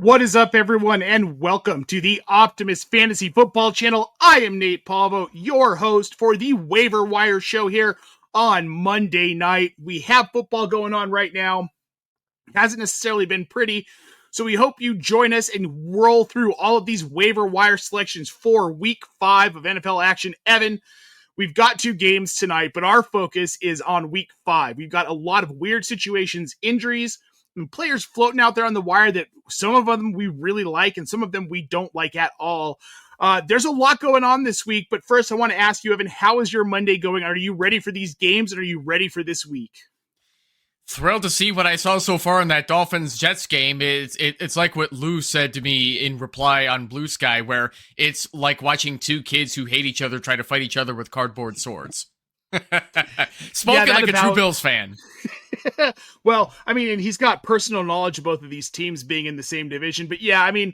What is up, everyone, and welcome to the Optimus Fantasy Football Channel. I am Nate Palvo, your host for the Waiver Wire show here on Monday night. We have football going on right now. Hasn't necessarily been pretty, so we hope you join us and roll through all of these waiver wire selections for Week 5 of NFL action. Evan, we've got 2 games tonight, but our focus is on Week 5. We've got a lot of weird situations, injuries, and players floating out there on the wire that some of them we really like and some of them we don't like at all. There's a lot going on this week, but first I want to ask you, Evan, how is your Monday going? Are you ready for these games and are you ready for this week? Thrilled to see what I saw so far in that Dolphins-Jets game. It's like what Lou said to me in reply on Blue Sky, where it's like watching 2 kids who hate each other try to fight each other with cardboard swords. Spoken like a true Bills fan. Well, I mean, and he's got personal knowledge of both of these teams being in the same division. But yeah, I mean,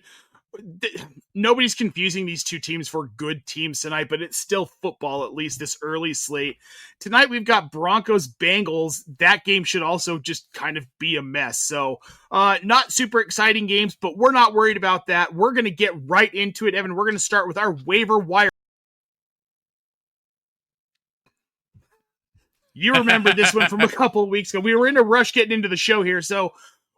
nobody's confusing these 2 teams for good teams tonight, but it's still football, at least this early slate. Tonight, we've got Broncos-Bengals. That game should also just kind of be a mess. So not super exciting games, but we're not worried about that. We're going to get right into it, Evan. We're going to start with our waiver wire. You remember this one from a couple of weeks ago. We were in a rush getting into the show here, so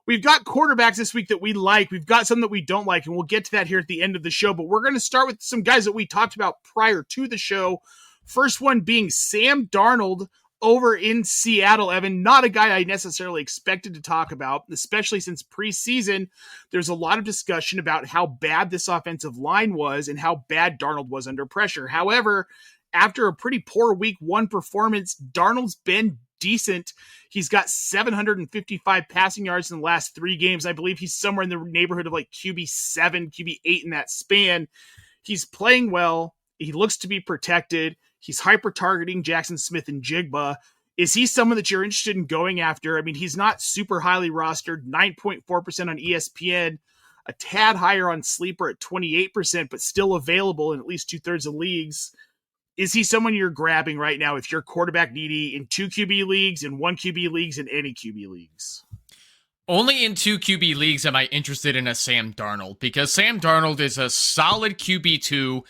we've got quarterbacks this week that we like. We've got some that we don't like, and we'll get to that here at the end of the show. But we're going to start with some guys that we talked about prior to the show. First one being Sam Darnold over in Seattle, Evan. Not a guy I necessarily expected to talk about, especially since preseason, there's a lot of discussion about how bad this offensive line was and how bad Darnold was under pressure. However, after a pretty poor week 1 performance, Darnold's been decent. He's got 755 passing yards in the last 3 games. I believe he's somewhere in the neighborhood of like QB7, QB8 in that span. He's playing well. He looks to be protected. He's hyper-targeting Jackson Smith and Jigba. Is he someone that you're interested in going after? I mean, he's not super highly rostered, 9.4% on ESPN, a tad higher on Sleeper at 28%, but still available in at least 2/3 of leagues. Is he someone you're grabbing right now if you're quarterback needy in 2 QB leagues, in 1 QB leagues, in any QB leagues? Only in 2 QB leagues am I interested in a Sam Darnold, because Sam Darnold is a solid QB2.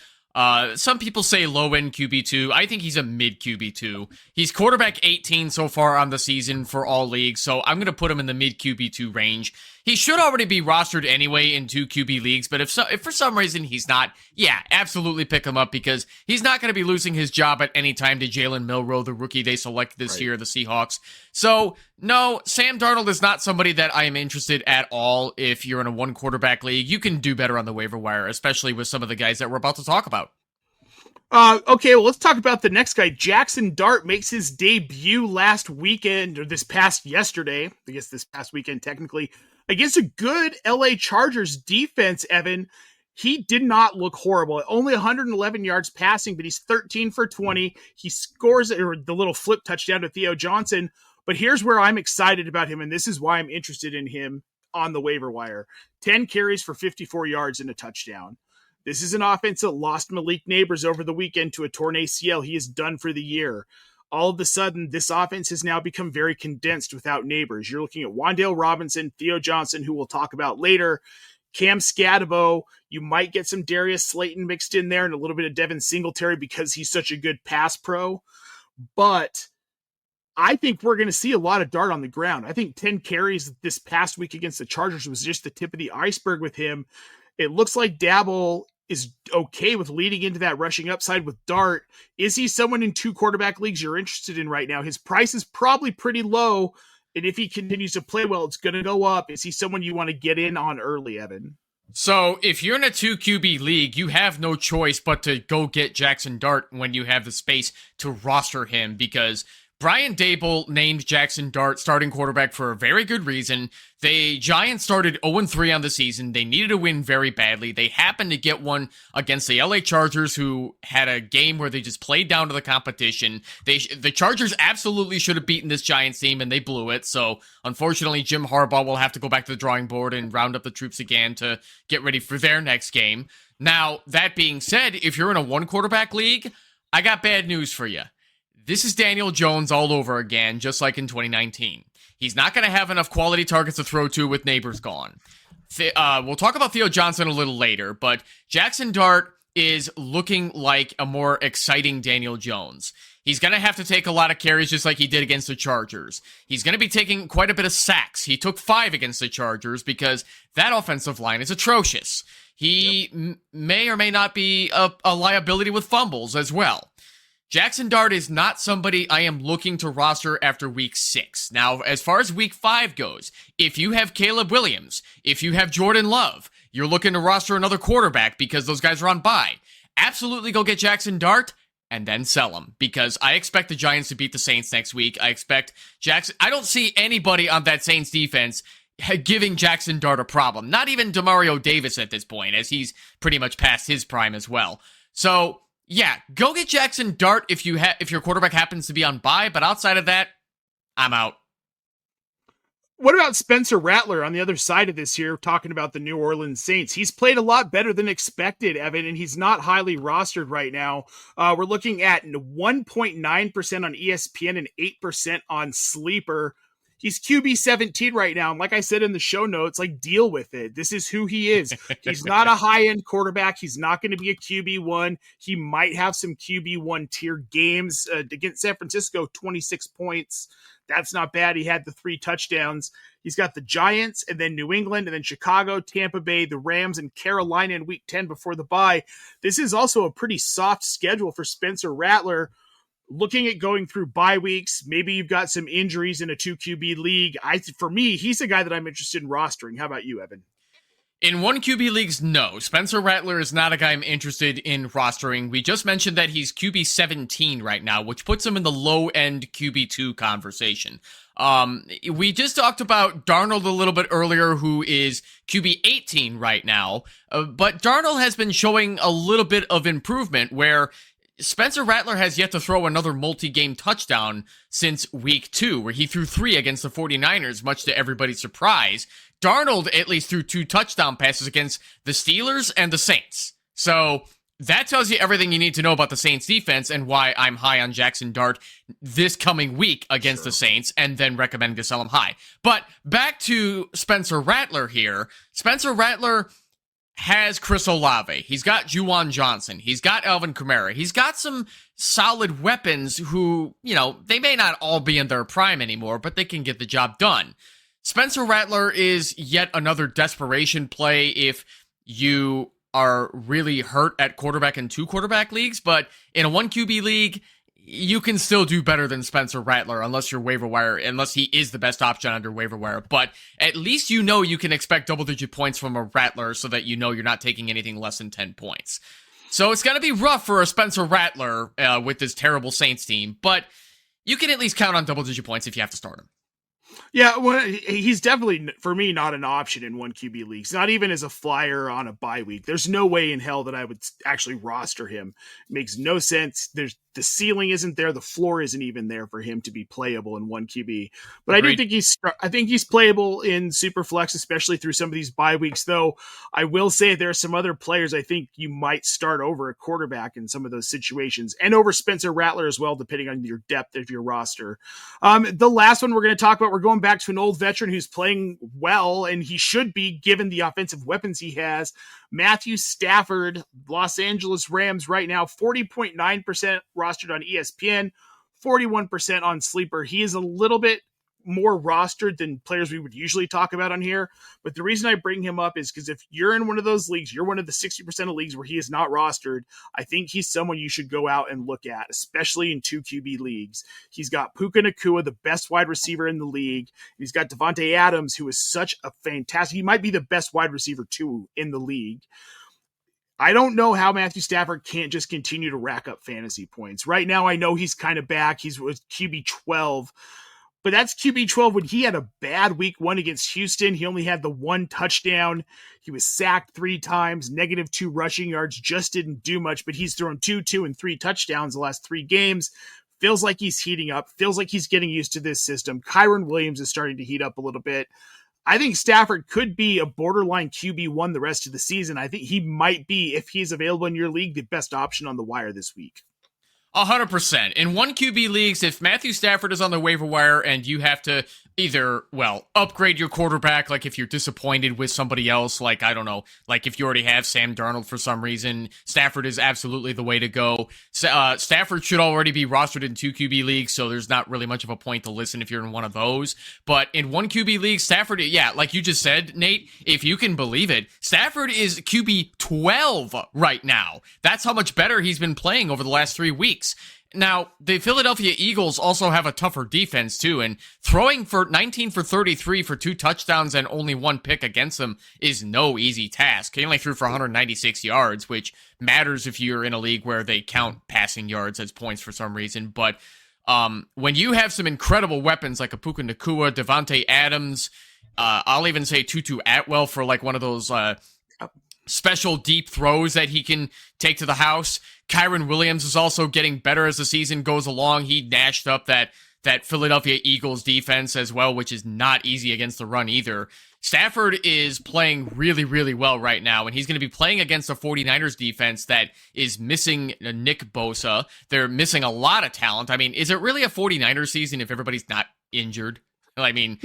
Some people say low-end QB2. I think he's a mid QB2. He's quarterback 18 so far on the season for all leagues, so I'm going to put him in the mid QB2 range. He should already be rostered anyway in 2 QB leagues, but if for some reason he's not, yeah, absolutely pick him up, because he's not going to be losing his job at any time to Jalen Milroe, the rookie they selected this year, the Seahawks. So, no, Sam Darnold is not somebody that I am interested at all if you're in a 1 quarterback league. You can do better on the waiver wire, especially with some of the guys that we're about to talk about. Okay, well, let's talk about the next guy. Jackson Dart makes his debut last weekend, or this past yesterday, I guess this past weekend technically, against a good LA Chargers defense, Evan. He did not look horrible. Only 111 yards passing, but he's 13 for 20. He scores the little flip touchdown to Theo Johnson. But here's where I'm excited about him, and this is why I'm interested in him on the waiver wire. 10 carries for 54 yards and a touchdown. This is an offense that lost Malik Neighbors over the weekend to a torn ACL. He is done for the year. All of a sudden, this offense has now become very condensed without Neighbors. You're looking at Wan'Dale Robinson, Theo Johnson, who we'll talk about later, Cam Scadabo. You might get some Darius Slayton mixed in there and a little bit of Devin Singletary because he's such a good pass pro. But I think we're going to see a lot of Dart on the ground. I think 10 carries this past week against the Chargers was just the tip of the iceberg with him. It looks like Dabble is okay with leading into that rushing upside with Dart. Is he someone in 2 quarterback leagues you're interested in right now? His price is probably pretty low, and if he continues to play well, it's going to go up. Is he someone you want to get in on early, Evan? So if you're in a 2 QB league, you have no choice but to go get Jackson Dart when you have the space to roster him, because Brian Daboll named Jackson Dart starting quarterback for a very good reason. The Giants started 0-3 on the season. They needed a win very badly. They happened to get one against the LA Chargers, who had a game where they just played down to the competition. The Chargers absolutely should have beaten this Giants team, and they blew it. So, unfortunately, Jim Harbaugh will have to go back to the drawing board and round up the troops again to get ready for their next game. Now, that being said, if you're in a 1 quarterback league, I got bad news for you. This is Daniel Jones all over again, just like in 2019. He's not going to have enough quality targets to throw to with Neighbors gone. We'll talk about Theo Johnson a little later, but Jackson Dart is looking like a more exciting Daniel Jones. He's going to have to take a lot of carries just like he did against the Chargers. He's going to be taking quite a bit of sacks. He took 5 against the Chargers because that offensive line is atrocious. He may or may not be a liability with fumbles as well. Jackson Dart is not somebody I am looking to roster after week 6. Now, as far as week 5 goes, if you have Caleb Williams, if you have Jordan Love, you're looking to roster another quarterback because those guys are on bye, absolutely go get Jackson Dart and then sell him, because I expect the Giants to beat the Saints next week. I expect I don't see anybody on that Saints defense giving Jackson Dart a problem. Not even Demario Davis at this point, as he's pretty much past his prime as well. So, yeah, go get Jackson Dart if your quarterback happens to be on bye, but outside of that, I'm out. What about Spencer Rattler on the other side of this here, talking about the New Orleans Saints? He's played a lot better than expected, Evan, and he's not highly rostered right now. We're looking at 1.9% on ESPN and 8% on Sleeper. He's QB 17 right now. And like I said in the show notes, like, deal with it. This is who he is. He's not a high-end quarterback. He's not going to be a QB1. He might have some QB1 tier games. Against San Francisco, 26 points. That's not bad. He had the 3 touchdowns. He's got the Giants and then New England and then Chicago, Tampa Bay, the Rams, and Carolina in week 10 before the bye. This is also a pretty soft schedule for Spencer Rattler. Looking at going through bye weeks, maybe you've got some injuries in a 2 QB league. For me, he's a guy that I'm interested in rostering. How about you, Evan? In 1 QB leagues, no. Spencer Rattler is not a guy I'm interested in rostering. We just mentioned that he's QB 17 right now, which puts him in the low-end QB2 conversation. We just talked about Darnold a little bit earlier, who is QB 18 right now. But Darnold has been showing a little bit of improvement where Spencer Rattler has yet to throw another multi-game touchdown since week 2, where he threw 3 against the 49ers, much to everybody's surprise. Darnold at least threw 2 touchdown passes against the Steelers and the Saints. So that tells you everything you need to know about the Saints defense and why I'm high on Jackson Dart this coming week against the Saints, and then recommending to sell him high. But back to Spencer Rattler here. Spencer Rattler has Chris Olave. He's got Juwan Johnson. He's got Alvin Kamara. He's got some solid weapons who, they may not all be in their prime anymore, but they can get the job done. Spencer Rattler is yet another desperation play if you are really hurt at quarterback in 2 quarterback leagues, but in a 1 QB league, you can still do better than Spencer Rattler unless he is the best option under waiver wire. But at least you can expect double-digit points from a Rattler so that you're not taking anything less than 10 points. So it's going to be rough for a Spencer Rattler with this terrible Saints team, but you can at least count on double-digit points if you have to start him. Yeah, well, he's definitely, for me, not an option in 1 QB leagues, not even as a flyer on a bye week. There's no way in hell that I would actually roster him. It makes no sense. The ceiling isn't there. The floor isn't even there for him to be playable in 1 QB. But Agreed. I think he's playable in Superflex, especially through some of these bye weeks, though. I will say there are some other players I think you might start over a quarterback in some of those situations, and over Spencer Rattler as well, depending on your depth of your roster. The last one we're going to talk about, we're going back to an old veteran who's playing well, and he should be given the offensive weapons he has. Matthew Stafford, Los Angeles Rams right now, 40.9% rostered on ESPN, 41% on Sleeper. He is a little bit more rostered than players we would usually talk about on here. But the reason I bring him up is because if you're in one of those leagues, you're one of the 60% of leagues where he is not rostered, I think he's someone you should go out and look at, especially in 2 QB leagues. He's got Puka Nacua, the best wide receiver in the league. He's got Devontae Adams, who is such a fantastic, he might be the best wide receiver too in the league. I don't know how Matthew Stafford can't just continue to rack up fantasy points. Right now, I know he's kind of back. He's with QB 12. But that's QB 12 when he had a bad week 1 against Houston. He only had the 1 touchdown. He was sacked 3 times, -2 rushing yards, just didn't do much, but he's thrown 2 and 3 touchdowns the last 3 games. Feels like he's heating up. Feels like he's getting used to this system. Kyron Williams is starting to heat up a little bit. I think Stafford could be a borderline QB1 the rest of the season. I think he might be, if he's available in your league, the best option on the wire this week. 100%. In one QB leagues, if Matthew Stafford is on the waiver wire and you have to either, upgrade your quarterback, like if you're disappointed with somebody else, like, I don't know, like if you already have Sam Darnold for some reason, Stafford is absolutely the way to go. Stafford should already be rostered in 2 QB leagues, so there's not really much of a point to listen if you're in one of those. But in 1 QB league, Stafford, yeah, like you just said, Nate, if you can believe it, Stafford is QB 12 right now. That's how much better he's been playing over the last 3 weeks. Now, the Philadelphia Eagles also have a tougher defense, too, and throwing for 19 for 33 for 2 touchdowns and only 1 pick against them is no easy task. He only threw for 196 yards, which matters if you're in a league where they count passing yards as points for some reason. But when you have some incredible weapons like Puka Nacua, Devontae Adams, I'll even say Tutu Atwell for like one of those special deep throws that he can take to the house. Kyron Williams is also getting better as the season goes along. He dashed up that Philadelphia Eagles defense as well, which is not easy against the run either. Stafford is playing really, really well right now, and he's going to be playing against a 49ers defense that is missing Nick Bosa. They're missing a lot of talent. I mean, is it really a 49ers season if everybody's not injured? I mean,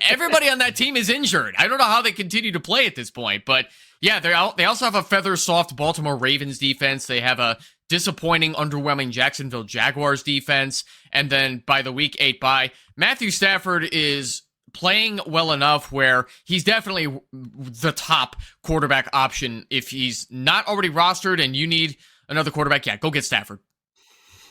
everybody on that team is injured. I don't know how they continue to play at this point, but yeah, they also have a feather-soft Baltimore Ravens defense. They have a disappointing, underwhelming Jacksonville Jaguars defense. And then by the week 8 bye, Matthew Stafford is playing well enough where he's definitely the top quarterback option. If he's not already rostered and you need another quarterback, yeah, go get Stafford.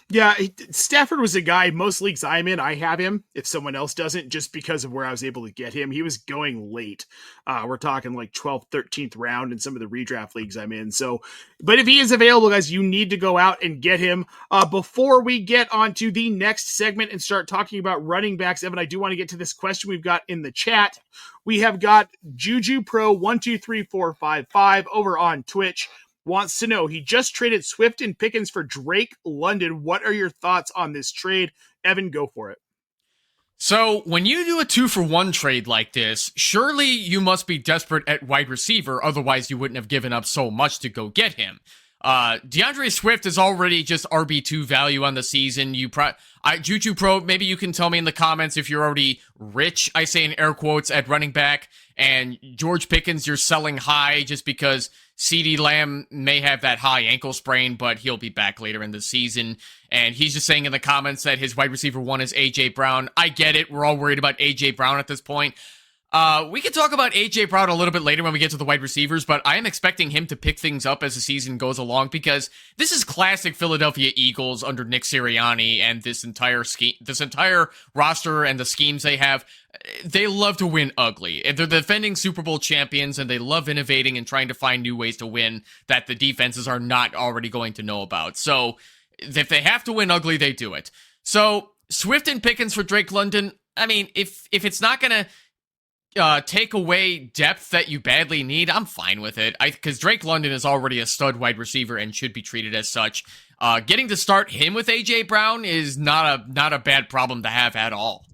Yeah, Stafford was a guy, most leagues I'm in, I have him if someone else doesn't, just because of where I was able to get him. He was going late. We're talking like 12th, 13th round in some of the redraft leagues I'm in. So, but if he is available, guys, you need to go out and get him. Before we get on to the next segment and start talking about running backs, Evan, I do want to get to this question we've got in the chat. We have got Juju Pro 123455 over on Twitch. Wants to know, he just traded Swift and Pickens for Drake London. What are your thoughts on this trade? Evan, go for it. So, when you do a 2-for-1 trade like this, surely you must be desperate at wide receiver, otherwise you wouldn't have given up so much to go get him. DeAndre Swift is already just RB2 value on the season. Juju Pro, maybe you can tell me in the comments if you're already rich, I say in air quotes, at running back, and George Pickens you're selling high just because CeeDee Lamb may have that high ankle sprain, but he'll be back later in the season. And he's just saying in the comments that his wide receiver 1 is A.J. Brown. I get it. We're all worried about A.J. Brown at this point. We can talk about A.J. Brown a little bit later when we get to the wide receivers, but I am expecting him to pick things up as the season goes along because this is classic Philadelphia Eagles under Nick Sirianni and this entire scheme, this entire roster and the schemes they have. They love to win ugly. They're the defending Super Bowl champions, and they love innovating and trying to find new ways to win that the defenses are not already going to know about. So if they have to win ugly, they do it. So Swift and Pickens for Drake London, I mean, if it's not going to take away depth that you badly need, I'm fine with it. Because Drake London is already a stud wide receiver and should be treated as such. Getting to start him with A.J. Brown is not a bad problem to have at all.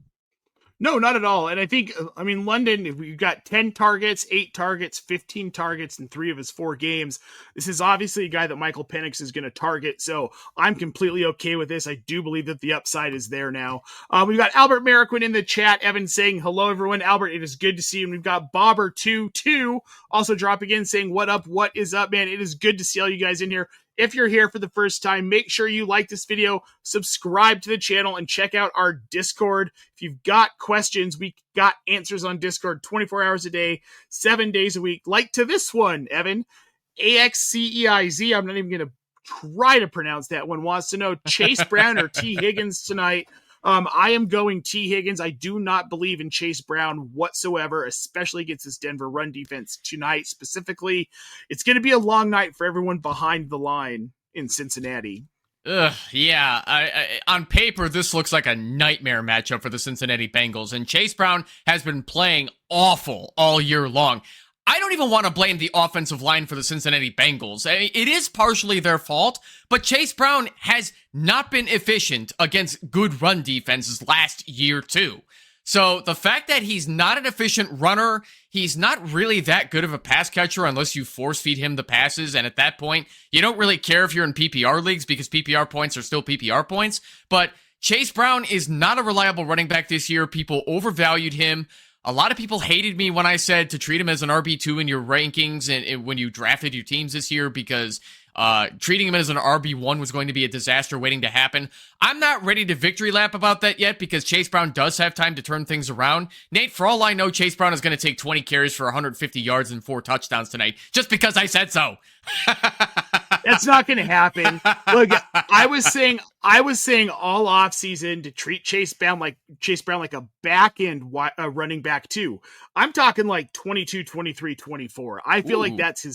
No, not at all. And I think, London, if we've got 10 targets, 8 targets, 15 targets in 3 of his 4 games. This is obviously a guy that Michael Penix is going to target. So I'm completely okay with this. I do believe that the upside is there now. We've got Albert Merriquin in the chat. Evan saying, hello, everyone. Albert, it is good to see you. And we've got Bobber22 also dropping in saying, what up? What is up, man? It is good to see all you guys in here. If you're here for the first time, make sure you like this video, subscribe to the channel, and check out our Discord. If you've got questions, we got answers on Discord 24 hours a day, 7 days a week. Like to this one, Evan, AXCEIZ, I'm not even going to try to pronounce that one, wants to know Chase Brown or T. Higgins tonight. I am going T. Higgins. I do not believe in Chase Brown whatsoever, especially against this Denver run defense tonight specifically. It's going to be a long night for everyone behind the line in Cincinnati. Yeah. On paper, this looks like a nightmare matchup for the Cincinnati Bengals, and Chase Brown has been playing awful all year long. I don't even want to blame the offensive line for the Cincinnati Bengals. I mean, it is partially their fault, but Chase Brown has not been efficient against good run defenses last year, too. So the fact that he's not an efficient runner, he's not really that good of a pass catcher unless you force feed him the passes. And at that point, you don't really care if you're in PPR leagues because PPR points are still PPR points. But Chase Brown is not a reliable running back this year. People overvalued him. A lot of people hated me when I said to treat him as an RB2 in your rankings and when you drafted your teams this year because treating him as an RB1 was going to be a disaster waiting to happen. I'm not ready to victory lap about that yet because Chase Brown does have time to turn things around. Nate, for all I know, Chase Brown is going to take 20 carries for 150 yards and 4 touchdowns tonight just because I said so. That's not going to happen. Look, I was saying all offseason to treat Chase Brown like a back end running back too. I'm talking like 22, 23, 24. I feel like that's you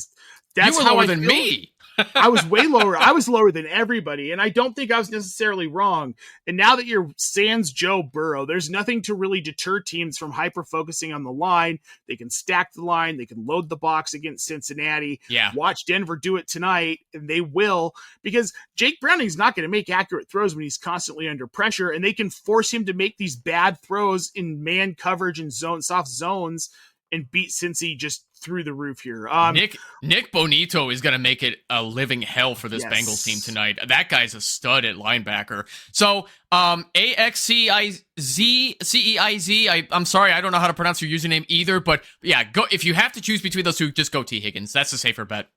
were how lower I than feel. me. I was way lower. I was lower than everybody, and I don't think I was necessarily wrong. And now that you're sans Joe Burrow, there's nothing to really deter teams from hyper-focusing on the line. They can stack the line. They can load the box against Cincinnati. Yeah. Watch Denver do it tonight, and they will, because Jake Browning's not going to make accurate throws when he's constantly under pressure, and they can force him to make these bad throws in man coverage and soft zones and beat Cincy just through the roof here. Nick Bonito is going to make it a living hell for this Bengals team tonight. That guy's a stud at linebacker. So, AXCEIZ, I'm sorry, I don't know how to pronounce your username either, but yeah, go if you have to choose between those two, just go T. Higgins. That's a safer bet.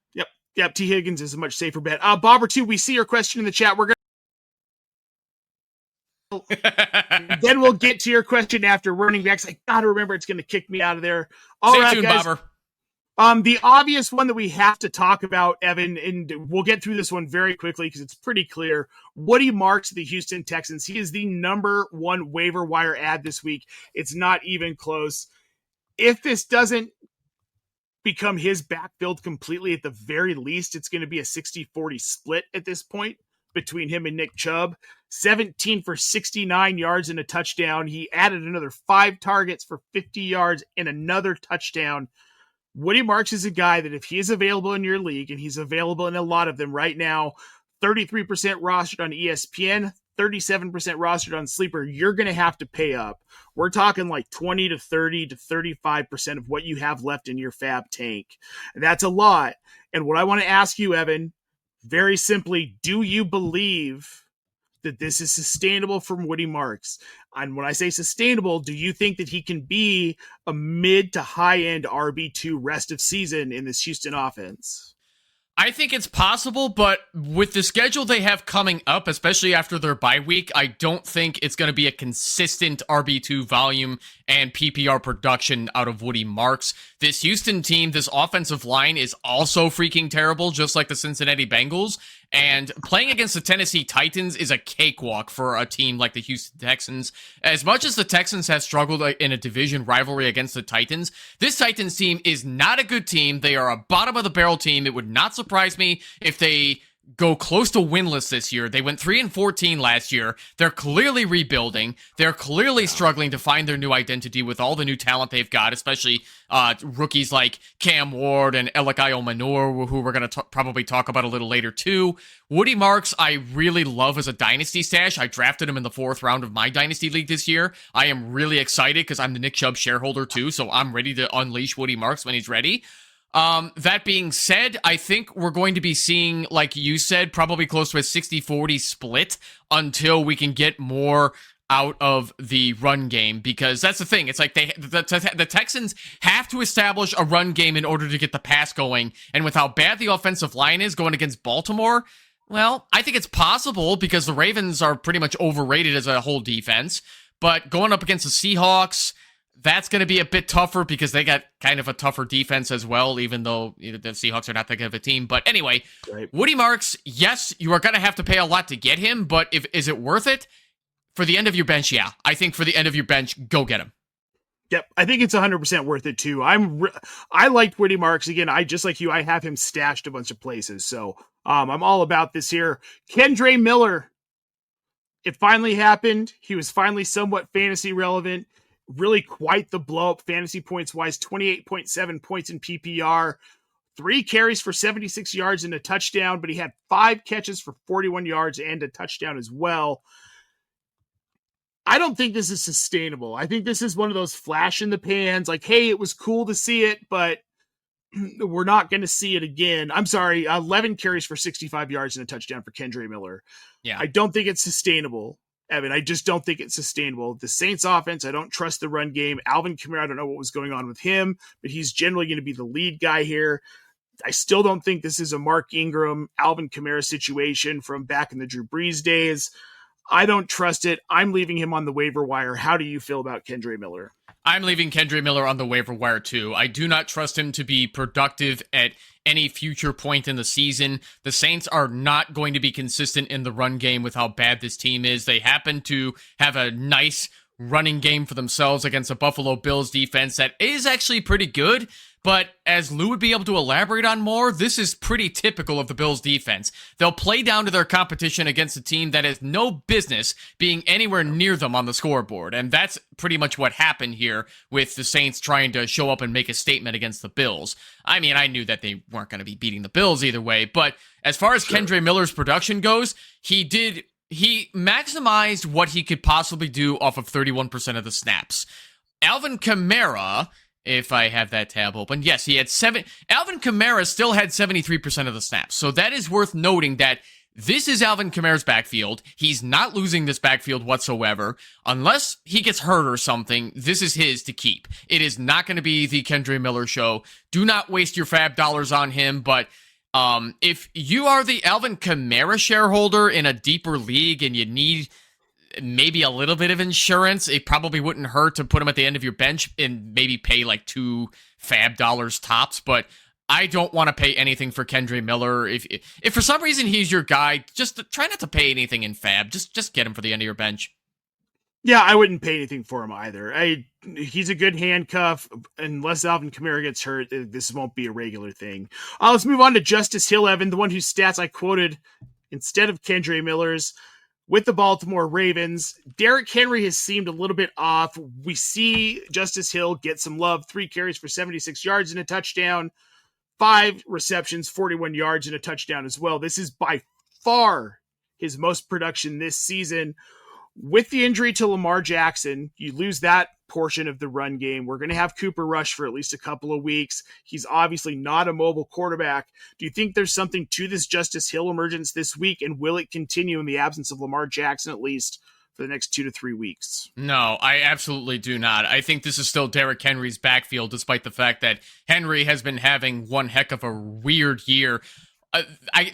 Yep, T. Higgins is a much safer bet. Bobber, too, we see your question in the chat. We're going then we'll get to your question after running backs. I gotta remember it's going to kick me out of there. All right, tuned, guys. Bobber. The obvious one that we have to talk about, Evan, and we'll get through this one very quickly because it's pretty clear. Woody Marks, the Houston Texans. He is the number one waiver wire ad this week. It's not even close. If this doesn't become his backfield completely, at the very least, it's going to be a 60-40 split at this point between him and Nick Chubb. 17 for 69 yards and a touchdown. He added another 5 targets for 50 yards and another touchdown. Woody Marks is a guy that if he is available in your league, and he's available in a lot of them right now, 33% rostered on ESPN, 37% rostered on Sleeper, you're going to have to pay up. We're talking like 20 to 30 to 35% of what you have left in your fab tank. And that's a lot. And what I want to ask you, Evan, very simply, do you believe that this is sustainable from Woody Marks? And when I say sustainable, do you think that he can be a mid to high end RB2 rest of season in this Houston offense? I think it's possible, but with the schedule they have coming up, especially after their bye week, I don't think it's going to be a consistent RB2 volume and PPR production out of Woody Marks. This Houston team, this offensive line is also freaking terrible, just like the Cincinnati Bengals. And playing against the Tennessee Titans is a cakewalk for a team like the Houston Texans. As much as the Texans have struggled in a division rivalry against the Titans, this Titans team is not a good team. They are a bottom of the barrel team. It would not surprise me if they go close to winless this year. They went 3-14 last year. They're clearly rebuilding. They're clearly struggling to find their new identity with all the new talent they've got, especially rookies like Cam Ward and Elikayo Manor, who we're going to probably talk about a little later too. Woody Marks, I really love as a dynasty stash. I drafted him in the 4th round of my dynasty league this year. I am really excited because I'm the Nick Chubb shareholder too, so I'm ready to unleash Woody Marks when he's ready. That being said, I think we're going to be seeing, like you said, probably close to a 60-40 split until we can get more out of the run game, because that's the thing. It's like the Texans have to establish a run game in order to get the pass going, and with how bad the offensive line is going against Baltimore, well, I think it's possible because the Ravens are pretty much overrated as a whole defense, but going up against the Seahawks, that's going to be a bit tougher because they got kind of a tougher defense as well, even though the Seahawks are not that good of a team. But anyway, right. Woody Marks, yes, you are going to have to pay a lot to get him, but is it worth it? For the end of your bench, yeah. I think for the end of your bench, go get him. Yep, I think it's 100% worth it too. I liked Woody Marks. Again, I just like you, I have him stashed a bunch of places. So I'm all about this here. Kendre Miller, it finally happened. He was finally somewhat fantasy relevant. Really quite the blow up fantasy points wise, 28.7 points in PPR, 3 carries for 76 yards and a touchdown, but he had 5 catches for 41 yards and a touchdown as well. I don't think this is sustainable. I think this is one of those flash in the pans, like, hey, it was cool to see it, but we're not going to see it again. I'm sorry, 11 carries for 65 yards and a touchdown for Kendre Miller. Yeah. I don't think it's sustainable, Evan. I just don't think it's sustainable. The Saints offense, I don't trust the run game. Alvin Kamara, I don't know what was going on with him, but he's generally going to be the lead guy here. I still don't think this is a Mark Ingram, Alvin Kamara situation from back in the Drew Brees days. I don't trust it. I'm leaving him on the waiver wire. How do you feel about Kendre Miller? I'm leaving Kendre Miller on the waiver wire too. I do not trust him to be productive at any future point in the season. The Saints are not going to be consistent in the run game with how bad this team is. They happen to have a nice running game for themselves against a Buffalo Bills defense that is actually pretty good. But as Lou would be able to elaborate on more, this is pretty typical of the Bills defense. They'll play down to their competition against a team that has no business being anywhere near them on the scoreboard. And that's pretty much what happened here with the Saints trying to show up and make a statement against the Bills. I mean, I knew that they weren't going to be beating the Bills either way, but as far as Kendre Miller's production goes, he maximized what he could possibly do off of 31% of the snaps. Alvin Kamara, if I have that tab open, yes, he had Alvin Kamara still had 73% of the snaps. So that is worth noting that this is Alvin Kamara's backfield. He's not losing this backfield whatsoever. Unless he gets hurt or something, this is his to keep. It is not going to be the Kendre Miller show. Do not waste your fab dollars on him, but if you are the Alvin Kamara shareholder in a deeper league and you need maybe a little bit of insurance, it probably wouldn't hurt to put him at the end of your bench and maybe pay like $2 fab dollars tops. But I don't want to pay anything for Kendre Miller. If for some reason he's your guy, just try not to pay anything in fab. Just get him for the end of your bench. Yeah, I wouldn't pay anything for him either. He's a good handcuff. Unless Alvin Kamara gets hurt, this won't be a regular thing. Let's move on to Justice Hill, Evan, the one whose stats I quoted instead of Kendre Miller's. With the Baltimore Ravens, Derrick Henry has seemed a little bit off. We see Justice Hill get some love, 3 carries for 76 yards and a touchdown, 5 receptions, 41 yards and a touchdown as well. This is by far his most production this season. With the injury to Lamar Jackson, you lose that portion of the run game. We're going to have Cooper Rush for at least a couple of weeks. He's obviously not a mobile quarterback. Do you think there's something to this Justice Hill emergence this week, and will it continue in the absence of Lamar Jackson at least for the next 2 to 3 weeks? No, I absolutely do not. I think this is still Derrick Henry's backfield, despite the fact that Henry has been having one heck of a weird year.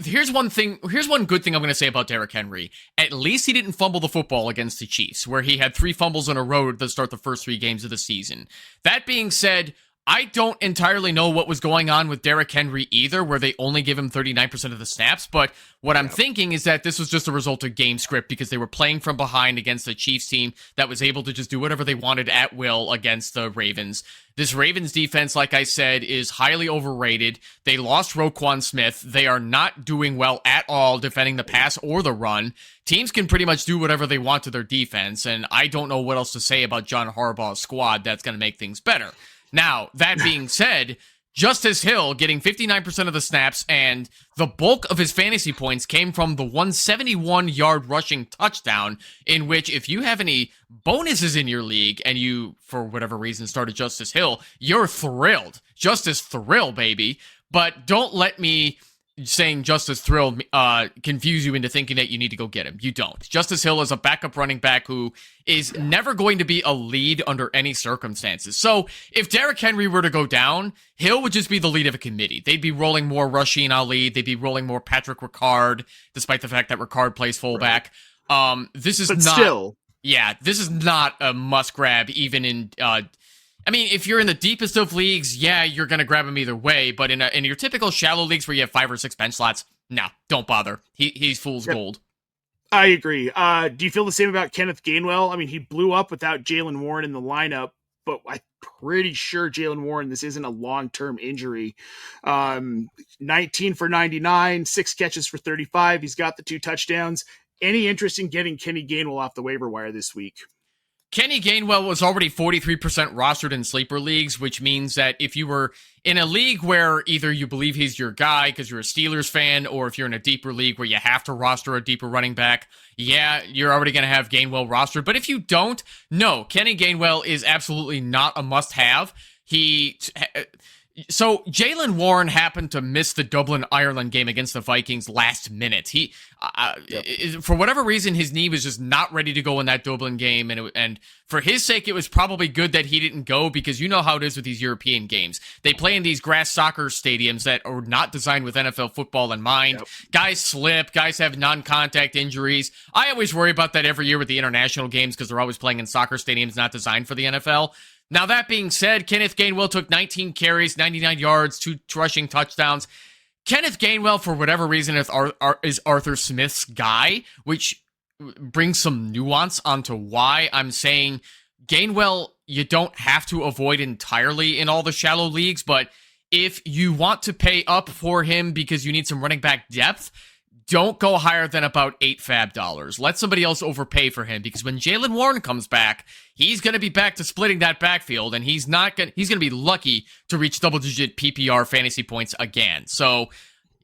Here's one good thing I'm going to say about Derrick Henry. At least he didn't fumble the football against the Chiefs, where he had 3 fumbles in a row to start the first 3 games of the season. That being said, I don't entirely know what was going on with Derrick Henry either, where they only give him 39% of the snaps, but what I'm thinking is that this was just a result of game script because they were playing from behind against a Chiefs team that was able to just do whatever they wanted at will against the Ravens. This Ravens defense, like I said, is highly overrated. They lost Roquan Smith. They are not doing well at all defending the pass or the run. Teams can pretty much do whatever they want to their defense, and I don't know what else to say about John Harbaugh's squad that's going to make things better. Now, that being said, Justice Hill getting 59% of the snaps, and the bulk of his fantasy points came from the 171-yard rushing touchdown, in which if you have any bonuses in your league and you, for whatever reason, started Justice Hill, you're thrilled. Justice Thrill, baby. But don't let me saying Justice Thrill confuse you into thinking that you need to go get him. You don't. Justice Hill is a backup running back who is never going to be a lead under any circumstances. So if Derrick Henry were to go down, Hill would just be the lead of a committee. They'd be rolling more Rasheen Ali. They'd be rolling more Patrick Ricard, despite the fact that Ricard plays fullback. Right. This is not a must grab even in I mean, if you're in the deepest of leagues, yeah, you're going to grab him either way. But in your typical shallow leagues where you have 5 or 6 bench slots, no, don't bother. He's fool's gold. I agree. Do you feel the same about Kenneth Gainwell? I mean, he blew up without Jaylen Warren in the lineup, but I'm pretty sure Jaylen Warren, this isn't a long-term injury. 19 for 99, 6 catches for 35. He's got the 2 touchdowns. Any interest in getting Kenny Gainwell off the waiver wire this week? Kenny Gainwell was already 43% rostered in sleeper leagues, which means that if you were in a league where either you believe he's your guy because you're a Steelers fan, or if you're in a deeper league where you have to roster a deeper running back, yeah, you're already going to have Gainwell rostered. But if you don't, no, Kenny Gainwell is absolutely not a must-have. So Jaylen Warren happened to miss the Dublin, Ireland game against the Vikings last minute. For whatever reason, his knee was just not ready to go in that Dublin game, and for his sake, it was probably good that he didn't go, because you know how it is with these European games. They play in these grass soccer stadiums that are not designed with NFL football in mind. Yep. Guys slip, guys have non-contact injuries. I always worry about that every year with the international games because they're always playing in soccer stadiums not designed for the NFL. Now, that being said, Kenneth Gainwell took 19 carries, 99 yards, 2 rushing touchdowns. Kenneth Gainwell, for whatever reason, is Arthur Smith's guy, which brings some nuance onto why I'm saying Gainwell, you don't have to avoid entirely in all the shallow leagues, but if you want to pay up for him because you need some running back depth, don't go higher than about $8 fab. Let somebody else overpay for him, because when Jaylen Warren comes back, he's going to be back to splitting that backfield, and he's going to be lucky to reach double-digit PPR fantasy points again. So,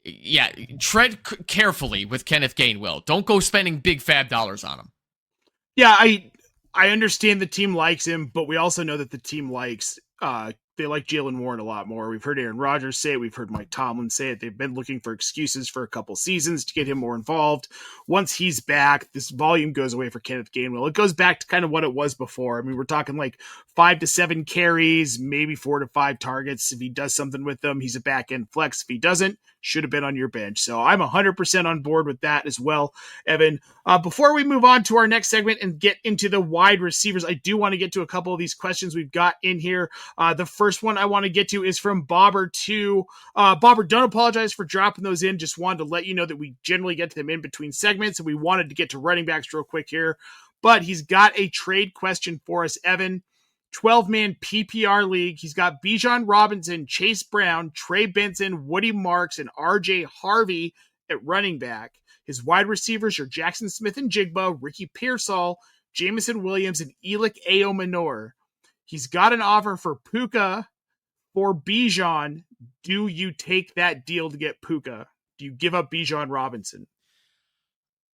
yeah, tread carefully with Kenneth Gainwell. Don't go spending big fab dollars on him. Yeah, I understand the team likes him, but we also know that the team likes they like Jaylen Warren a lot more. We've heard Aaron Rodgers say it. We've heard Mike Tomlin say it. They've been looking for excuses for a couple seasons to get him more involved. Once he's back, this volume goes away for Kenneth Gainwell. It goes back to kind of what it was before. I mean, we're talking like 5 to 7 carries, maybe 4 to 5 targets. If he does something with them, he's a back-end flex. If he doesn't, should have been on your bench. So I'm 100% on board with that as well, Evan. Before we move on to our next segment and get into the wide receivers, I do want to get to a couple of these questions we've got in here. The first one I want to get to is from Bobber2. Bobber, don't apologize for dropping those in. Just wanted to let you know that we generally get to them in between segments, and we wanted to get to running backs real quick here. But he's got a trade question for us, Evan. 12-man PPR league. He's got Bijan Robinson, Chase Brown, Trey Benson, Woody Marks, and RJ Harvey at running back. His wide receivers are Jackson Smith and Jigba, Ricky Pearsall, Jameson Williams, and Elik Aomanor. He's got an offer for Puka for Bijan. Do you take that deal to get Puka? Do you give up Bijan Robinson?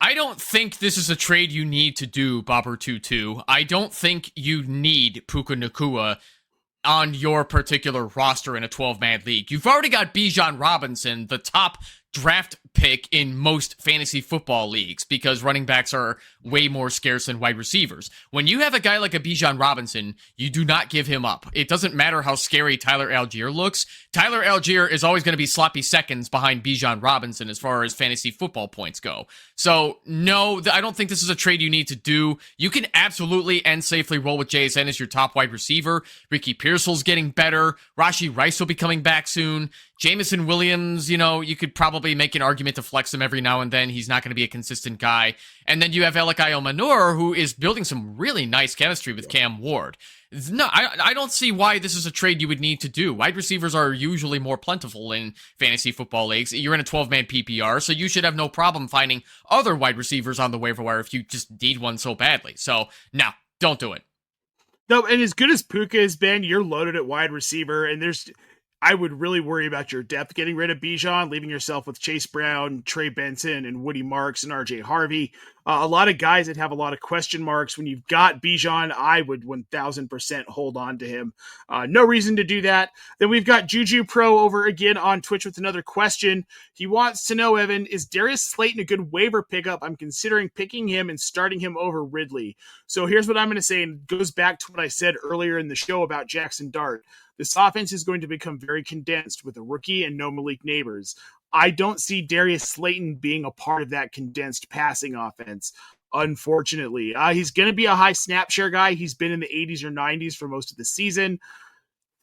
I don't think this is a trade you need to do, Bobber22. I don't think you need Puka Nacua on your particular roster in a 12-man league. You've already got Bijan Robinson, the top draft pick in most fantasy football leagues, because running backs are way more scarce than wide receivers. When you have a guy like a Bijan Robinson, you do not give him up. It doesn't matter how scary Tyler Algier looks. Tyler Algier is always going to be sloppy seconds behind Bijan Robinson as far as fantasy football points go. So, no, I don't think this is a trade you need to do. You can absolutely and safely roll with JSN as your top wide receiver. Ricky Pearsall's getting better. Rashee Rice will be coming back soon. Jameson Williams, you could probably make an argument to flex him every now and then. He's not going to be a consistent guy. And then you have Elik Aomanor, who is building some really nice chemistry with Cam Ward. No, I don't see why this is a trade you would need to do. Wide receivers are usually more plentiful in fantasy football leagues. You're in a 12-man PPR, so you should have no problem finding other wide receivers on the waiver wire if you just need one so badly. So, no, don't do it. No, and as good as Puka has been, you're loaded at wide receiver, and I would really worry about your depth getting rid of Bijan, leaving yourself with Chase Brown, Trey Benson, and Woody Marks, and RJ Harvey. A lot of guys that have a lot of question marks. When you've got Bijan, I would 1,000% hold on to him. No reason to do that. Then we've got Juju Pro over again on Twitch with another question. He wants to know, Evan, is Darius Slayton a good waiver pickup? I'm considering picking him and starting him over Ridley. So here's what I'm going to say, and it goes back to what I said earlier in the show about Jackson Dart. This offense is going to become very condensed with a rookie and no Malik Neighbors. I don't see Darius Slayton being a part of that condensed passing offense, unfortunately. He's going to be a high snap share guy. He's been in the 80s or 90s for most of the season.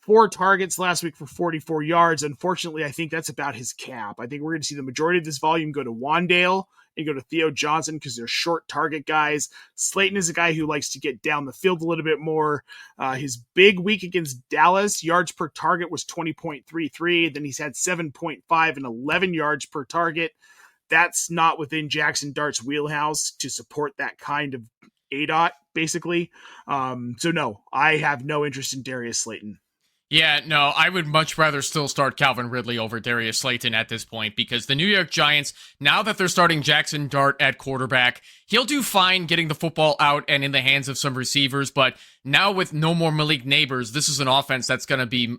4 targets last week for 44 yards. Unfortunately, I think that's about his cap. I think we're going to see the majority of this volume go to Wandale and go to Theo Johnson because they're short target guys. Slayton is a guy who likes to get down the field a little bit more. His big week against Dallas, yards per target was 20.33. Then he's had 7.5 and 11 yards per target. That's not within Jackson Dart's wheelhouse to support that kind of ADOT, basically. So no, I have no interest in Darius Slayton. Yeah, no, I would much rather still start Calvin Ridley over Darius Slayton at this point because the New York Giants, now that they're starting Jackson Dart at quarterback, he'll do fine getting the football out and in the hands of some receivers, but now with no more Malik Neighbors, this is an offense that's going to be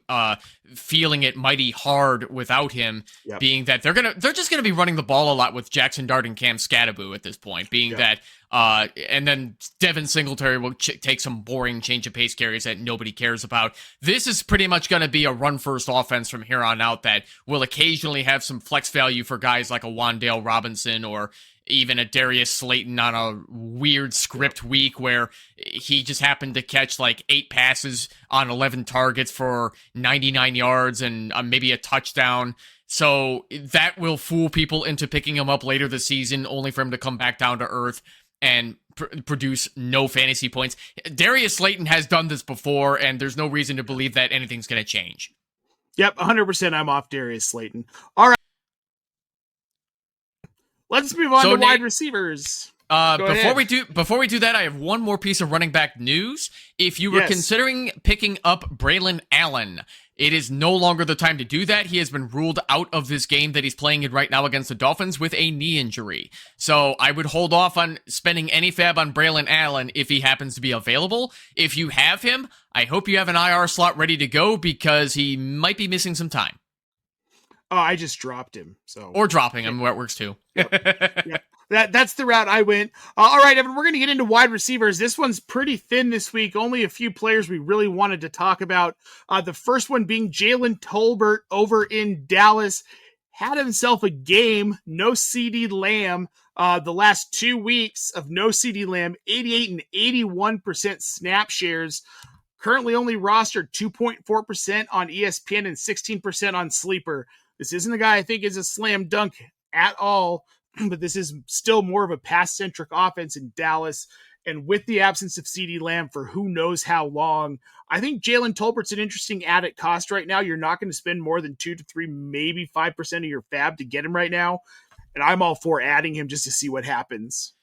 feeling it mighty hard without him, being that they're just going to be running the ball a lot with Jackson Dart and Cam Scatterbo at this point, being that and then Devin Singletary will take some boring change of pace carries that nobody cares about. This is pretty much going to be a run-first offense from here on out that will occasionally have some flex value for guys like a Wan'Dale Robinson or even a Darius Slayton on a weird script week where he just happened to catch like 8 passes on 11 targets for 99 yards and maybe a touchdown. So that will fool people into picking him up later this season, only for him to come back down to earth and produce no fantasy points. Darius Slayton has done this before, and there's no reason to believe that anything's going to change. Yep, 100% I'm off Darius Slayton. All right. Let's move on to wide receivers. Before we do that, I have one more piece of running back news. If you were considering picking up Braylon Allen, it is no longer the time to do that. He has been ruled out of this game that he's playing in right now against the Dolphins with a knee injury. So I would hold off on spending any fab on Braylon Allen if he happens to be available. If you have him, I hope you have an IR slot ready to go because he might be missing some time. Oh, I just dropped him. Or dropping him, where it works too. Yep. That's the route I went. All right, Evan, we're going to get into wide receivers. This one's pretty thin this week. Only a few players we really wanted to talk about. The first one being Jalen Tolbert over in Dallas. Had himself a game, no CD Lamb. The last 2 weeks of no CD Lamb, 88 and 81% snap shares. Currently only rostered 2.4% on ESPN and 16% on Sleeper. This isn't a guy I think is a slam dunk at all, but this is still more of a pass-centric offense in Dallas. And with the absence of CeeDee Lamb for who knows how long, I think Jalen Tolbert's an interesting add at cost right now. You're not going to spend more than 2 to 3, maybe 5% of your fab to get him right now. And I'm all for adding him just to see what happens.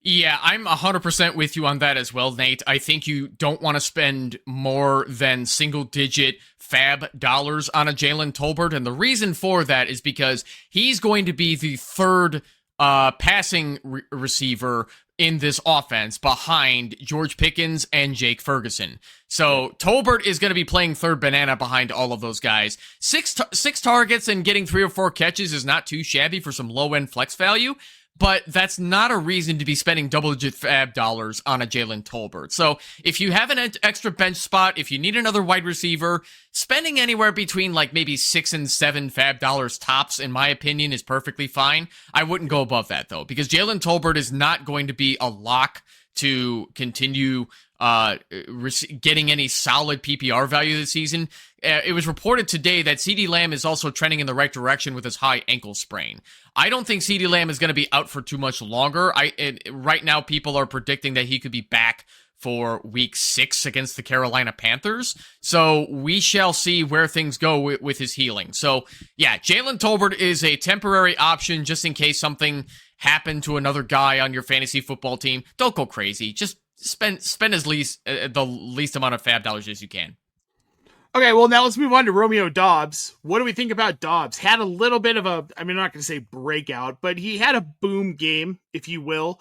Yeah, I'm 100% with you on that as well, Nate. I think you don't want to spend more than single-digit fab dollars on a Jalen Tolbert, and the reason for that is because he's going to be the third passing receiver in this offense behind George Pickens and Jake Ferguson. So Tolbert is going to be playing third banana behind all of those guys. Six targets and getting 3 or 4 catches is not too shabby for some low-end flex value, but that's not a reason to be spending double-digit fab dollars on a Jalen Tolbert. So if you have an extra bench spot, if you need another wide receiver, spending anywhere between like maybe 6 and 7 fab dollars tops, in my opinion, is perfectly fine. I wouldn't go above that, though, because Jalen Tolbert is not going to be a lock to continue getting any solid PPR value this season. It was reported today that CeeDee Lamb is also trending in the right direction with his high ankle sprain. I don't think CeeDee Lamb is going to be out for too much longer. Right now, people are predicting that he could be back for week 6 against the Carolina Panthers. So we shall see where things go with his healing. So yeah, Jalen Tolbert is a temporary option just in case something happened to another guy on your fantasy football team. Don't go crazy. Just spend the least amount of fab dollars as you can. Okay, well, now let's move on to Romeo Doubs. What do we think about Doubs? Had a little bit of I'm not going to say breakout, but he had a boom game, if you will.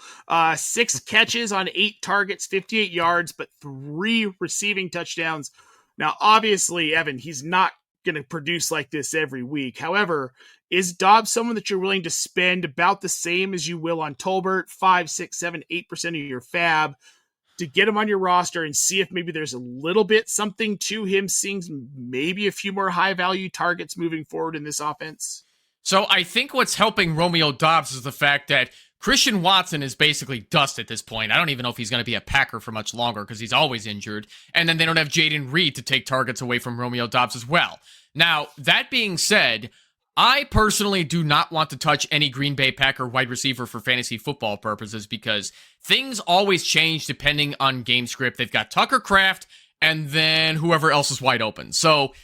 6 catches on 8 targets, 58 yards, but 3 receiving touchdowns. Now, obviously, Evan, he's not going to produce like this every week. However, is Doubs someone that you're willing to spend about the same as you will on Tolbert, 5, 6, 7, 8% of your fab, to get him on your roster and see if maybe there's a little bit something to him, seeing maybe a few more high-value targets moving forward in this offense? So I think what's helping Romeo Doubs is the fact that Christian Watson is basically dust at this point. I don't even know if he's going to be a Packer for much longer because he's always injured. And then they don't have Jaden Reed to take targets away from Romeo Doubs as well. Now, that being said, I personally do not want to touch any Green Bay Packer wide receiver for fantasy football purposes because things always change depending on game script. They've got Tucker Kraft and then whoever else is wide open. So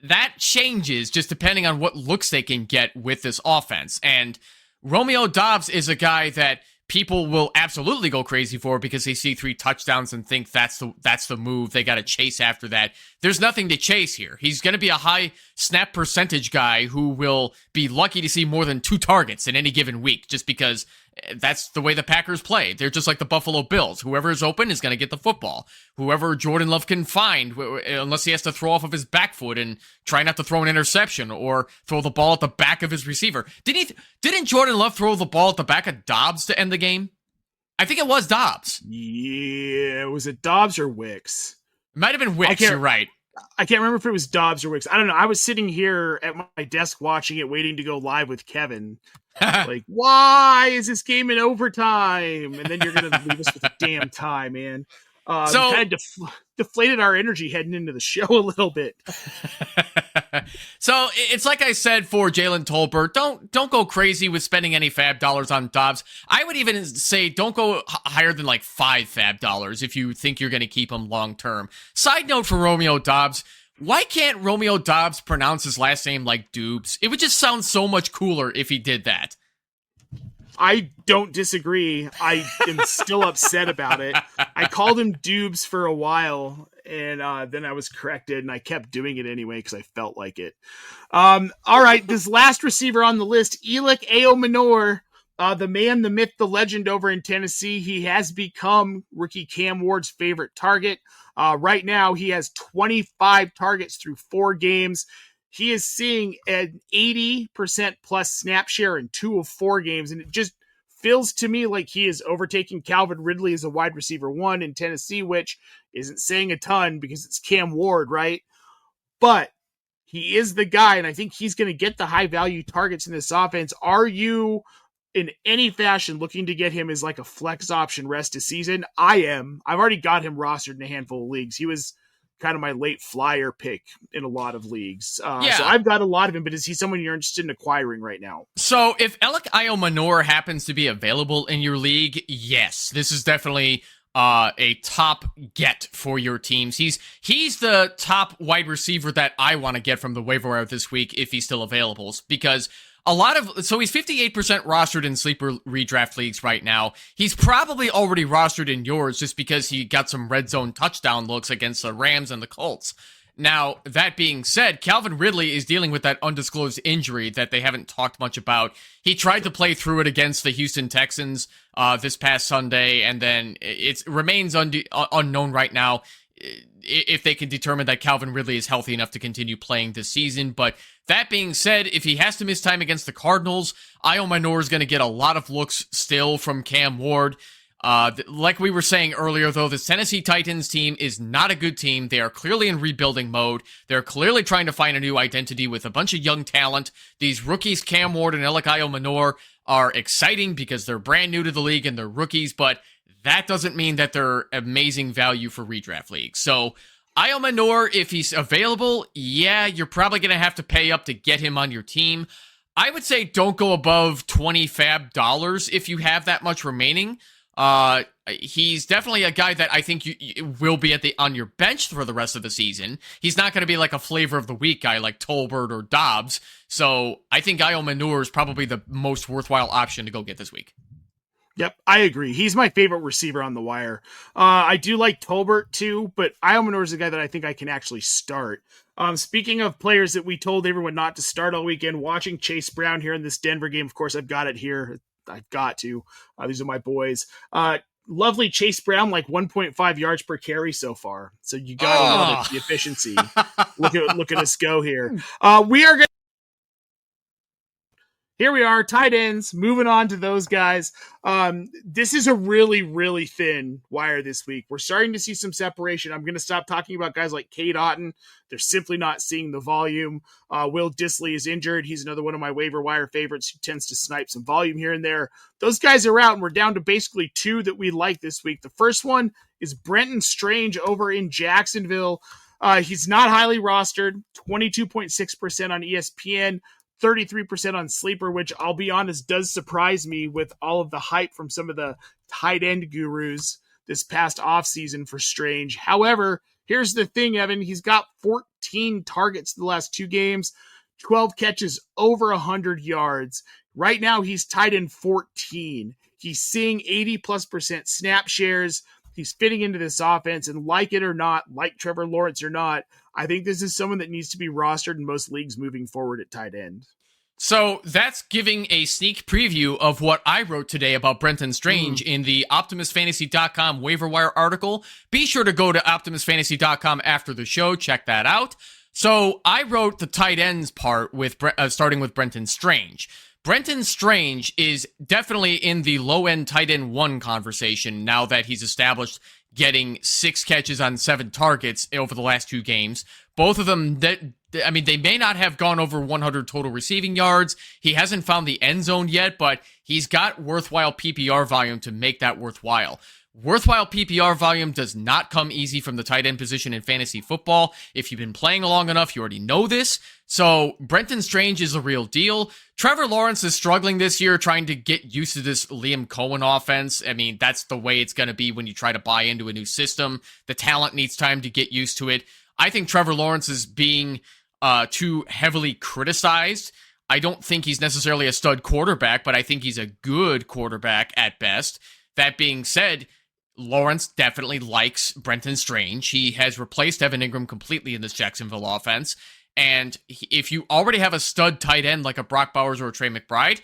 that changes just depending on what looks they can get with this offense. And Romeo Doubs is a guy that people will absolutely go crazy for because they see 3 touchdowns and think that's the move. They got to chase after that. There's nothing to chase here. He's going to be a high snap percentage guy who will be lucky to see more than 2 targets in any given week just because that's the way the Packers play. They're just like the Buffalo Bills. Whoever is open is going to get the football. Whoever Jordan Love can find, unless he has to throw off of his back foot and try not to throw an interception or throw the ball at the back of his receiver. Didn't Jordan Love throw the ball at the back of Dobbs to end the game? I think it was Dobbs. Yeah, was it Dobbs or Wicks? It might have been Wicks, you're right. I can't remember if it was Dobbs or Wicks. I don't know. I was sitting here at my desk watching it, waiting to go live with Kevin. Like, why is this game in overtime? And then you're going to leave us with a damn tie, man. So kind of deflated our energy heading into the show a little bit. So it's like I said for Jalen Tolbert, don't go crazy with spending any fab dollars on Dobbs. I would even say don't go higher than like 5 fab dollars if you think you're going to keep him long term. Side note for Romeo Dobbs. Why can't Romeo Dobbs pronounce his last name like Dubes? It would just sound so much cooler if he did that. I don't disagree. I am still upset about it. I called him Dubes for a while, and then I was corrected, and I kept doing it anyway because I felt like it. All right, this last receiver on the list, Elick Aomanor, the man, the myth, the legend over in Tennessee. He has become rookie Cam Ward's favorite target. Right now, he has 25 targets through 4 games. He is seeing an 80% plus snap share in 2 of 4 games, and it just feels to me like he is overtaking Calvin Ridley as a wide receiver 1 in Tennessee, which isn't saying a ton because it's Cam Ward, right? But he is the guy, and I think he's going to get the high-value targets in this offense. Are you, in any fashion, looking to get him as like a flex option rest of season? I am. I've already got him rostered in a handful of leagues. He was kind of my late flyer pick in a lot of leagues. So I've got a lot of him, but is he someone you're interested in acquiring right now? So if Elick Aomanor happens to be available in your league, yes, this is definitely a top get for your teams. He's the top wide receiver that I want to get from the waiver wire this week if he's still available, because so he's 58% rostered in sleeper redraft leagues right now. He's probably already rostered in yours just because he got some red zone touchdown looks against the Rams and the Colts. Now, that being said, Calvin Ridley is dealing with that undisclosed injury that they haven't talked much about. He tried to play through it against the Houston Texans this past Sunday, and then it remains unknown right now if they can determine that Calvin Ridley is healthy enough to continue playing this season. But that being said, if he has to miss time against the Cardinals, Aomanor is going to get a lot of looks still from Cam Ward. Like we were saying earlier, though, this Tennessee Titans team is not a good team. They are clearly in rebuilding mode. They're clearly trying to find a new identity with a bunch of young talent. These rookies, Cam Ward and Elick Aomanor, are exciting because they're brand new to the league and they're rookies, but that doesn't mean that they're amazing value for redraft leagues. So Aomanor, if he's available, yeah, you're probably going to have to pay up to get him on your team. I would say don't go above 20 fab dollars if you have that much remaining. He's definitely a guy that I think you will be on your bench for the rest of the season. He's not going to be like a flavor of the week guy like Tolbert or Dobbs. So I think Aomanor is probably the most worthwhile option to go get this week. Yep, I agree. He's my favorite receiver on the wire. I do like Tolbert too, but Aomanor is a guy that I think I can actually start. Speaking of players that we told everyone not to start all weekend, watching Chase Brown here in this Denver game, of course, I've got it here. I've got to. These are my boys. Lovely Chase Brown, like 1.5 yards per carry so far. So you got to love it, the efficiency. Look at us go here. We are going. Here we are, tight ends, moving on to those guys. This is a really, really thin wire this week. We're starting to see some separation. I'm going to stop talking about guys like Cade Otton. They're simply not seeing the volume. Will Dissly is injured. He's another one of my waiver wire favorites who tends to snipe some volume here and there. Those guys are out, and we're down to basically 2 that we like this week. The first one is Brenton Strange over in Jacksonville. He's not highly rostered, 22.6% on ESPN. 33% on Sleeper, which I'll be honest does surprise me with all of the hype from some of the tight end gurus this past offseason for Strange. However, here's the thing, Evan. He's got 14 targets the last 2 games, 12 catches, over 100 yards. Right now, he's tight end 14. He's seeing 80+% snap shares. He's fitting into this offense, and like it or not, like Trevor Lawrence or not, I think this is someone that needs to be rostered in most leagues moving forward at tight end. So that's giving a sneak preview of what I wrote today about Brenton Strange in the OptimusFantasy.com waiver wire article. Be sure to go to OptimusFantasy.com after the show. Check that out. So I wrote the tight ends part with starting with Brenton Strange. Brenton Strange is definitely in the low-end tight end 1 conversation now that he's established getting 6 catches on 7 targets over the last 2 games. Both of them, they may not have gone over 100 total receiving yards. He hasn't found the end zone yet, but he's got worthwhile PPR volume to make that worthwhile. Worthwhile PPR volume does not come easy from the tight end position in fantasy football. If you've been playing long enough, you already know this. So Brenton Strange is a real deal. Trevor Lawrence is struggling this year trying to get used to this Liam Cohen offense. I mean, that's the way it's going to be when you try to buy into a new system. The talent needs time to get used to it. I think Trevor Lawrence is being too heavily criticized. I don't think he's necessarily a stud quarterback, but I think he's a good quarterback at best. That being said, Lawrence definitely likes Brenton Strange. He has replaced Evan Ingram completely in this Jacksonville offense. And if you already have a stud tight end like a Brock Bowers or a Trey McBride,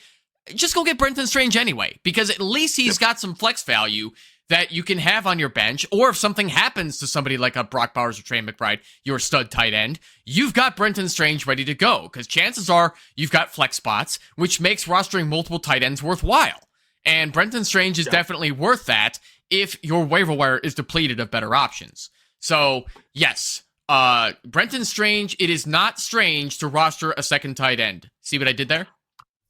just go get Brenton Strange anyway, because at least he's got some flex value that you can have on your bench. Or if something happens to somebody like a Brock Bowers or Trey McBride, your stud tight end, you've got Brenton Strange ready to go, because chances are you've got flex spots, which makes rostering multiple tight ends worthwhile. And Brenton Strange is definitely worth that if your waiver wire is depleted of better options. So, yes, Brenton Strange, it is not strange to roster a second tight end. See what I did there?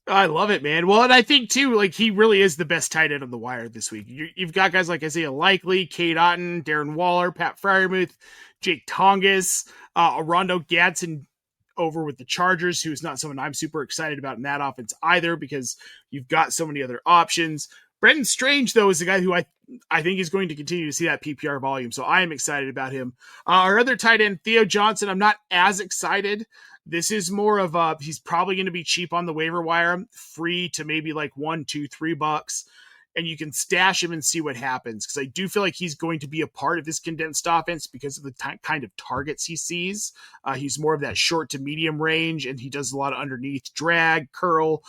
I love it, man. Well, and I think, too, like, he really is the best tight end on the wire this week. You've got guys like Isaiah Likely, Cade Otton, Darren Waller, Pat Freiermuth, Jake Tongas, Rondo Gadsden over with the Chargers, who's not someone I'm super excited about in that offense either, because you've got so many other options. Brenton Strange, though, is a guy who I think is going to continue to see that PPR volume, so I am excited about him. Our other tight end, Theo Johnson, I'm not as excited. This is more of he's probably going to be cheap on the waiver wire, free to maybe like $1, $2, $3, and you can stash him and see what happens, because I do feel like he's going to be a part of this condensed offense because of the kind of targets he sees. He's more of that short to medium range, and he does a lot of underneath drag, curl.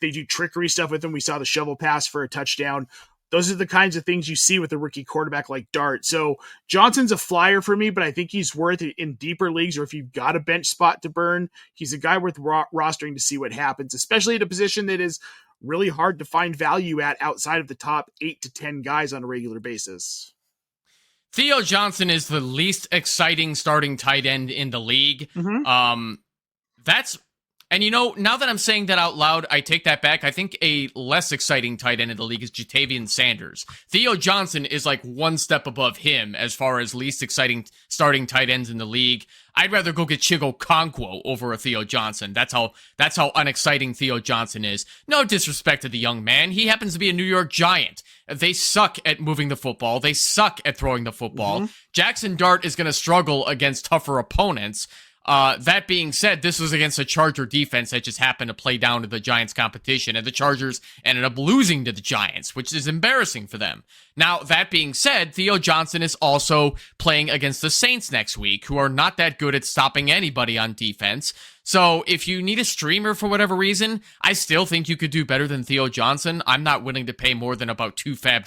They do trickery stuff with him. We saw the shovel pass for a touchdown. Those are the kinds of things you see with a rookie quarterback like Dart. So Johnson's a flyer for me, but I think he's worth it in deeper leagues, or if you've got a bench spot to burn, he's a guy worth rostering to see what happens, especially at a position that is really hard to find value at outside of the top 8 to 10 guys on a regular basis. Theo Johnson is the least exciting starting tight end in the league. And now that I'm saying that out loud, I take that back. I think a less exciting tight end in the league is Jatavian Sanders. Theo Johnson is like one step above him as far as least exciting starting tight ends in the league. I'd rather go get Chigo Okonkwo over a Theo Johnson. That's how unexciting Theo Johnson is. No disrespect to the young man. He happens to be a New York Giant. They suck at moving the football. They suck at throwing the football. Jackson Dart is going to struggle against tougher opponents. That being said, this was against a Charger defense that just happened to play down to the Giants' competition, and the Chargers ended up losing to the Giants, which is embarrassing for them. Now, that being said, Theo Johnson is also playing against the Saints next week, who are not that good at stopping anybody on defense. So if you need a streamer for whatever reason, I still think you could do better than Theo Johnson. I'm not willing to pay more than about $2 fab.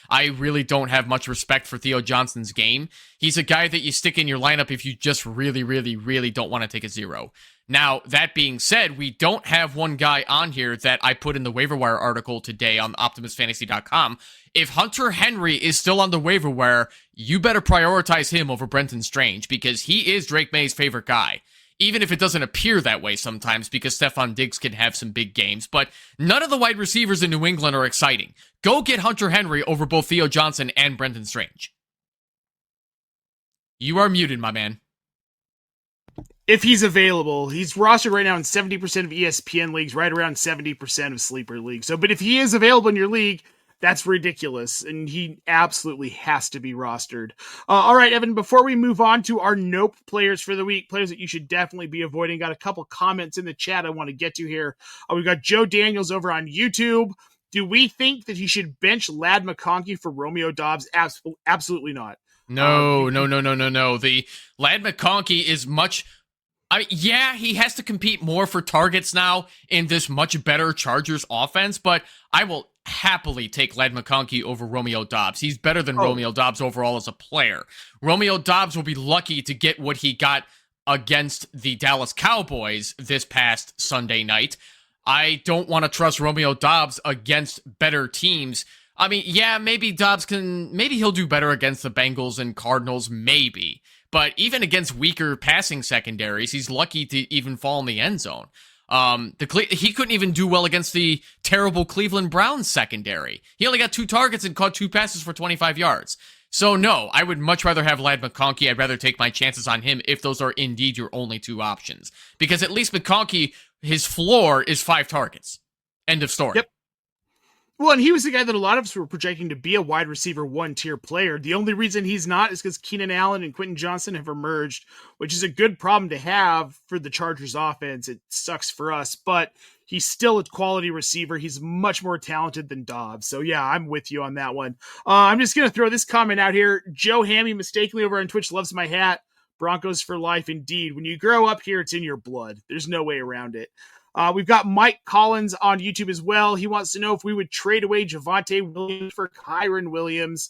I really don't have much respect for Theo Johnson's game. He's a guy that you stick in your lineup if you just really, really, really don't want to take a zero. Now, that being said, we don't have one guy on here that I put in the waiver wire article today on OptimusFantasy.com. If Hunter Henry is still on the waiver wire, you better prioritize him over Brenton Strange, because he is Drake May's favorite guy. Even if it doesn't appear that way sometimes, because Stephon Diggs can have some big games. But none of the wide receivers in New England are exciting. Go get Hunter Henry over both Theo Johnson and Brenton Strange. You are muted, my man. If he's available, he's rostered right now in 70% of ESPN leagues, right around 70% of sleeper leagues. But if he is available in your league, that's ridiculous, and he absolutely has to be rostered. All right, Evan, before we move on to our Nope players for the week, players that you should definitely be avoiding, got a couple comments in the chat I want to get to here. We've got Joe Daniels over on YouTube. Do we think that he should bench Ladd McConkey for Romeo Doubs? Absolutely not. No. The Ladd McConkey is much. Yeah, he has to compete more for targets now in this much better Chargers offense, but I will happily take Ladd McConkey over Romeo Doubs. He's better than Romeo Doubs overall as a player. Romeo Doubs will be lucky to get what he got against the Dallas Cowboys this past Sunday night. I don't want to trust Romeo Doubs against better teams. I mean, yeah, maybe he'll do better against the Bengals and Cardinals, maybe. But even against weaker passing secondaries, he's lucky to even fall in the end zone. He couldn't even do well against the terrible Cleveland Browns secondary. He only got 2 targets and caught 2 passes for 25 yards. So no, I would much rather have Ladd McConkey. I'd rather take my chances on him if those are indeed your only 2 options. Because at least McConkey, his floor is 5 targets. End of story. Yep. Well, and he was the guy that a lot of us were projecting to be a wide receiver 1-tier player. The only reason he's not is because Keenan Allen and Quentin Johnson have emerged, which is a good problem to have for the Chargers offense. It sucks for us, but he's still a quality receiver. He's much more talented than Dobbs. So yeah, I'm with you on that one. I'm just going to throw this comment out here. Joe Hammy mistakenly over on Twitch loves my hat. Broncos for life indeed. When you grow up here, it's in your blood. There's no way around it. We've got Mike Collins on YouTube as well. He wants to know if we would trade away Javonte Williams for Kyren Williams.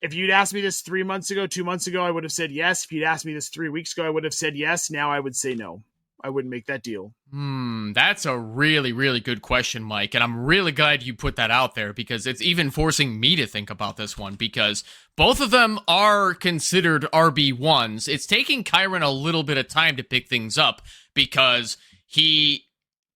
If you'd asked me this 3 months ago, 2 months ago, I would have said yes. If you'd asked me this 3 weeks ago, I would have said yes. Now I would say no. I wouldn't make that deal. That's a really, really good question, Mike. And I'm really glad you put that out there because it's even forcing me to think about this one because both of them are considered RB1s. It's taking Kyren a little bit of time to pick things up because he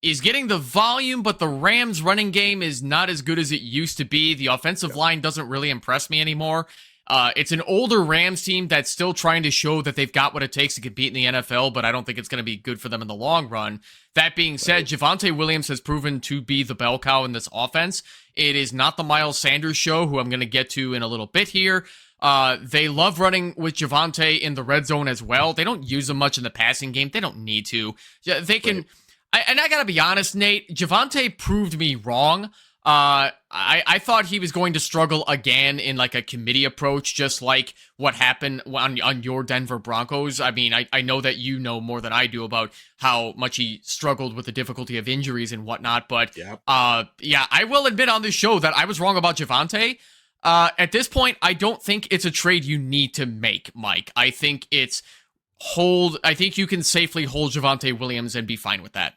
is getting the volume, but the Rams running game is not as good as it used to be. The offensive line doesn't really impress me anymore. It's an older Rams team that's still trying to show that they've got what it takes to compete in the NFL, but I don't think it's going to be good for them in the long run. That being said, Javonte Williams has proven to be the bell cow in this offense. It is not the Miles Sanders show, who I'm going to get to in a little bit here. They love running with Javonte in the red zone as well. They don't use him much in the passing game. They don't need to. They can. And I gotta be honest, Nate, Javonte proved me wrong. I thought he was going to struggle again in like a committee approach, just like what happened on your Denver Broncos. I mean, I know that you know more than I do about how much he struggled with the difficulty of injuries and whatnot, but yeah, I will admit on this show that I was wrong about Javonte. At this point, I don't think it's a trade you need to make, Mike. I think I think you can safely hold Javonte Williams and be fine with that.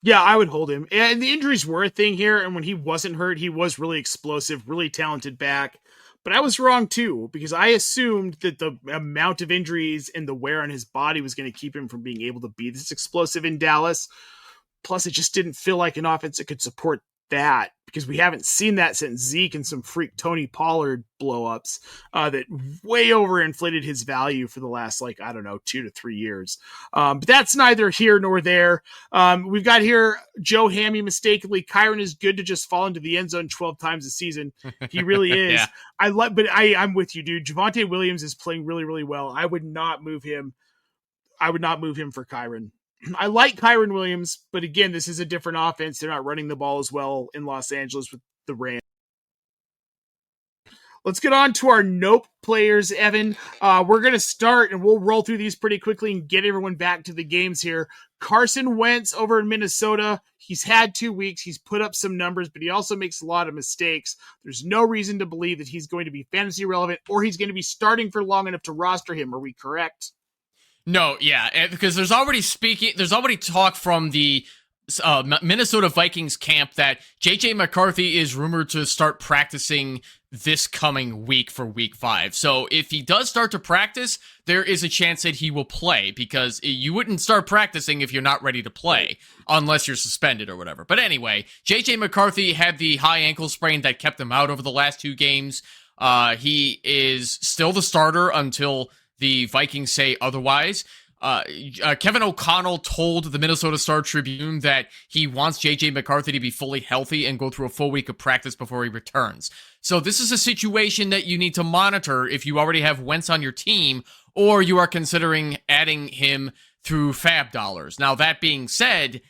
Yeah, I would hold him. And the injuries were a thing here, and when he wasn't hurt, he was really explosive, really talented back. But I was wrong too, because I assumed that the amount of injuries and the wear on his body was going to keep him from being able to be this explosive in Dallas. Plus, it just didn't feel like an offense that could support that, because we haven't seen that since Zeke and some freak Tony Pollard blow-ups that way overinflated his value for the last, 2 to 3 years. But that's neither here nor there. We've got here Joe Hammy mistakenly. Kyren is good to just fall into the end zone 12 times a season. He really is. Yeah. I'm with you, dude. Javonte Williams is playing really, really well. I would not move him. For Kyren. I like Kyren Williams, but again, this is a different offense. They're not running the ball as well in Los Angeles with the Rams. Let's get on to our nope players, Evan. We're going to start, and we'll roll through these pretty quickly and get everyone back to the games here. Carson Wentz over in Minnesota. He's had 2 weeks. He's put up some numbers, but he also makes a lot of mistakes. There's no reason to believe that he's going to be fantasy relevant or he's going to be starting for long enough to roster him. Are we correct? No, yeah, because there's already talk from the Minnesota Vikings camp that JJ McCarthy is rumored to start practicing this coming week for week 5. So if he does start to practice, there is a chance that he will play, because you wouldn't start practicing if you're not ready to play unless you're suspended or whatever. But anyway, JJ McCarthy had the high ankle sprain that kept him out over the last 2 games. He is still the starter until the Vikings say otherwise. Kevin O'Connell told the Minnesota Star-Tribune that he wants J.J. McCarthy to be fully healthy and go through a full week of practice before he returns. So this is a situation that you need to monitor if you already have Wentz on your team or you are considering adding him through fab dollars. Now, that being said,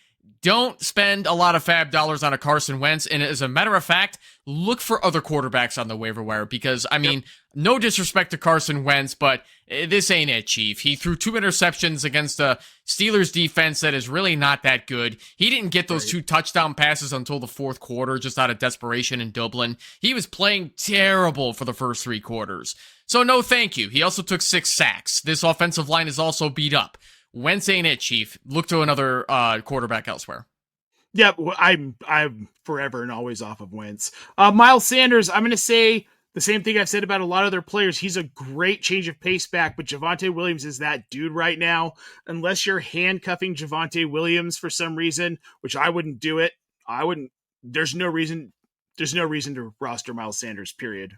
don't spend a lot of fab dollars on a Carson Wentz. And as a matter of fact, look for other quarterbacks on the waiver wire because, I mean, no disrespect to Carson Wentz, but this ain't it, Chief. He threw 2 interceptions against a Steelers defense that is really not that good. He didn't get those 2 touchdown passes until the fourth quarter, just out of desperation in Dublin. He was playing terrible for the first 3 quarters. So no thank you. He also took 6 sacks. This offensive line is also beat up. Wentz ain't it, Chief. Look to another quarterback elsewhere. Yeah, I'm forever and always off of Wentz. Miles Sanders, I'm going to say the same thing I've said about a lot of other players. He's a great change of pace back, but Javonte Williams is that dude right now. Unless you're handcuffing Javonte Williams for some reason, which I wouldn't do it. I wouldn't. There's no reason to roster Miles Sanders, period.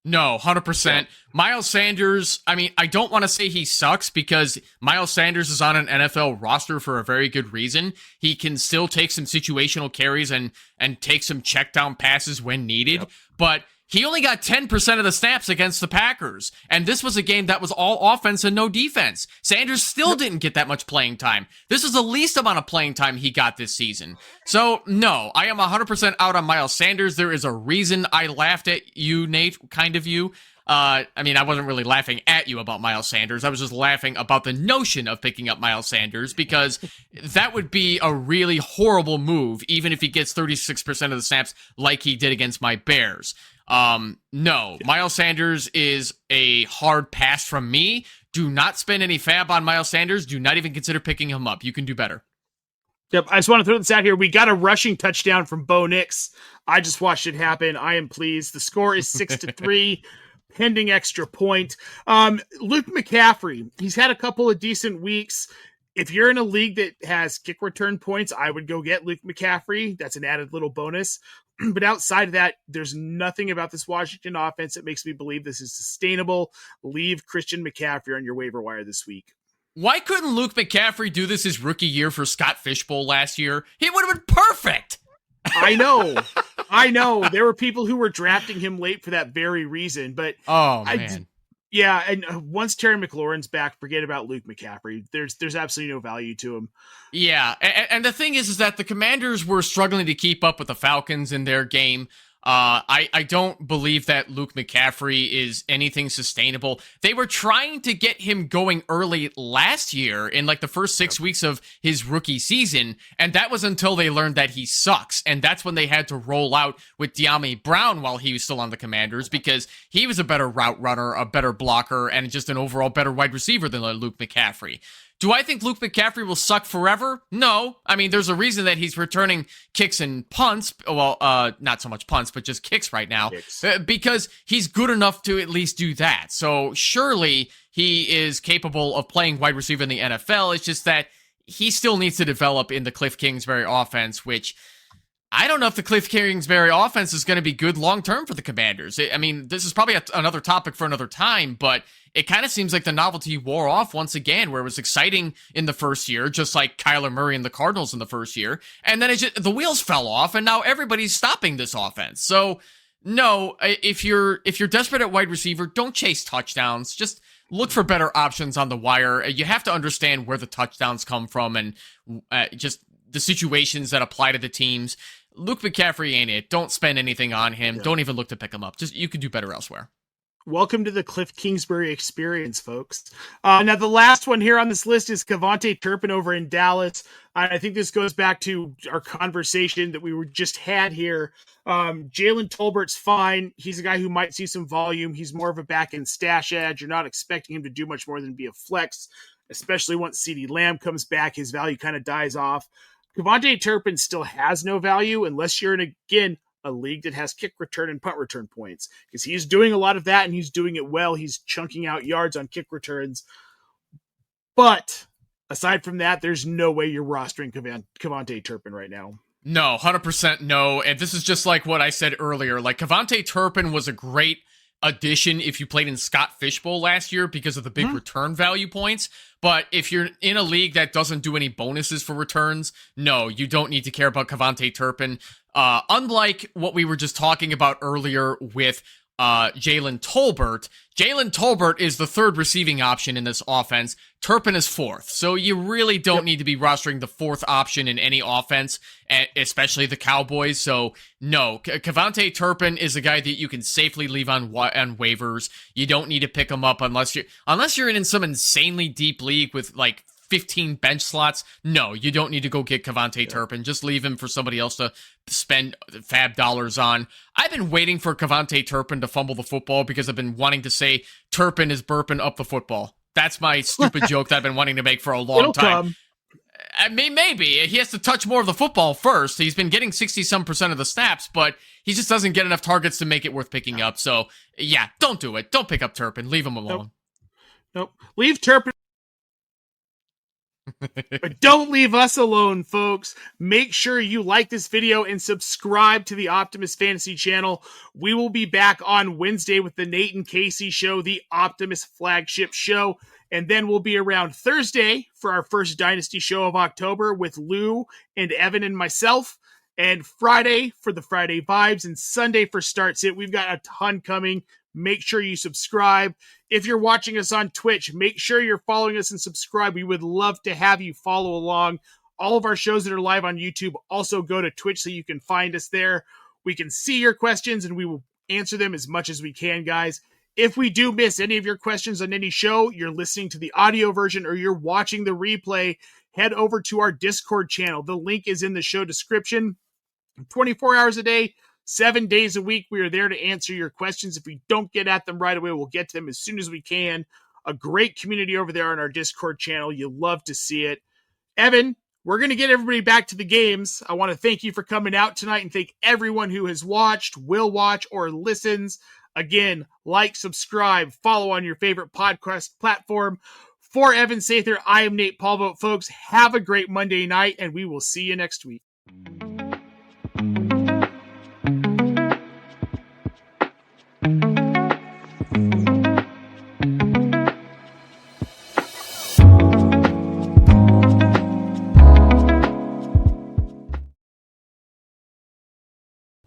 No, 100%. Yeah. Miles Sanders, I mean, I don't want to say he sucks because Miles Sanders is on an NFL roster for a very good reason. He can still take some situational carries and take some check down passes when needed, but he only got 10% of the snaps against the Packers, and this was a game that was all offense and no defense. Sanders still didn't get that much playing time. This is the least amount of playing time he got this season. So, no, I am 100% out on Miles Sanders. There is a reason I laughed at you, Nate, kind of you. I mean, I wasn't really laughing at you about Miles Sanders. I was just laughing about the notion of picking up Miles Sanders because that would be a really horrible move, even if he gets 36% of the snaps like he did against my Bears. No, Miles Sanders is a hard pass from me. Do not spend any fab on Miles Sanders. Do not even consider picking him up. You can do better. Yep, I just want to throw this out here. We got a rushing touchdown from Bo Nix. I just watched it happen. I am pleased. The score is 6-3. Pending extra point. Luke McCaffrey, he's had a couple of decent weeks. If you're in a league that has kick return points, I would go get Luke McCaffrey. That's an added little bonus. But outside of that, there's nothing about this Washington offense that makes me believe this is sustainable. Leave Christian McCaffrey on your waiver wire this week. Why couldn't Luke McCaffrey do this his rookie year for Scott Fishbowl last year? He would have been perfect. I know. There were people who were drafting him late for that very reason, but man. Yeah, and once Terry McLaurin's back, forget about Luke McCaffrey. There's absolutely no value to him. Yeah, and the thing is that the Commanders were struggling to keep up with the Falcons in their game. I don't believe that Luke McCaffrey is anything sustainable. They were trying to get him going early last year in like the first 6 weeks of his rookie season, and that was until they learned that he sucks, and that's when they had to roll out with De'Ami Brown while he was still on the Commanders because he was a better route runner, a better blocker, and just an overall better wide receiver than Luke McCaffrey. Do I think Luke McCaffrey will suck forever? No. I mean, there's a reason that he's returning kicks and punts. Well, not so much punts, but just kicks right now. Because he's good enough to at least do that. So surely he is capable of playing wide receiver in the NFL. It's just that he still needs to develop in the Cliff Kingsbury offense, which I don't know if the Cliff Kingsbury offense is going to be good long-term for the Commanders. I mean, this is probably another topic for another time, but it kind of seems like the novelty wore off once again, where it was exciting in the first year, just like Kyler Murray and the Cardinals in the first year, and then the wheels fell off, and now everybody's stopping this offense. So, no, if you're desperate at wide receiver, don't chase touchdowns. Just look for better options on the wire. You have to understand where the touchdowns come from and just the situations that apply to the teams. Luke McCaffrey ain't it. Don't spend anything on him. Yeah. Don't even look to pick him up. Just you could do better elsewhere. Welcome to the Cliff Kingsbury experience, folks. Now, the last one here on this list is Cavante Turpin over in Dallas. I think this goes back to our conversation that we were just had here. Jalen Tolbert's fine. He's a guy who might see some volume. He's more of a back-end stash edge. You're not expecting him to do much more than be a flex, especially once CeeDee Lamb comes back. His value kind of dies off. Cavante Turpin still has no value unless you're in, again, a league that has kick return and punt return points, because he's doing a lot of that and he's doing it well. He's chunking out yards on kick returns. But aside from that, there's no way you're rostering Cavante Turpin right now. No, 100% no. And this is just like what I said earlier. Like, Cavante Turpin was a great addition if you played in Scott Fishbowl last year because of the big return value points. But if you're in a league that doesn't do any bonuses for returns, no, you don't need to care about Cavante Turpin. Unlike what we were just talking about earlier with Jalen Tolbert. Jalen Tolbert is the third receiving option in this offense. Turpin is fourth. So you really don't need to be rostering the fourth option in any offense, especially the Cowboys. So no, Kevontae Turpin is a guy that you can safely leave on waivers. You don't need to pick him up unless you're in some insanely deep league with like 15 bench slots. No, you don't need to go get Kevontae Turpin. Just leave him for somebody else to spend fab dollars on. I've been waiting for Kevontae Turpin to fumble the football because I've been wanting to say Turpin is burping up the football. That's my stupid joke that I've been wanting to make for a long time. Come. I mean, maybe. He has to touch more of the football first. He's been getting 60-some% of the snaps, but he just doesn't get enough targets to make it worth picking up. So, yeah, don't do it. Don't pick up Turpin. Leave him alone. Nope. Leave Turpin. But don't leave us alone, folks. Make sure you like this video and subscribe to the Optimus Fantasy channel. We will be back on Wednesday with the Nate and Casey show, the Optimus flagship show. And then we'll be around Thursday for our first Dynasty show of October with Lou and Evan and myself. And Friday for the Friday Vibes and Sunday for Start Sit. We've got a ton coming. Make sure you subscribe. If you're watching us on Twitch, make sure you're following us and subscribe. We would love to have you follow along. All of our shows that are live on YouTube also go to Twitch so you can find us there. We can see your questions and we will answer them as much as we can, guys. If we do miss any of your questions on any show, you're listening to the audio version or you're watching the replay, head over to our Discord channel. The link is in the show description. 24 hours a day, 7 days a week, we are there to answer your questions. If we don't get at them right away, we'll get to them as soon as we can. A great community over there on our Discord channel. You'll love to see it. Evan, we're going to get everybody back to the games. I want to thank you for coming out tonight and thank everyone who has watched, will watch, or listens. Again, like, subscribe, follow on your favorite podcast platform. For Evan Sather, I am Nate Paulvote. Folks, have a great Monday night, and we will see you next week.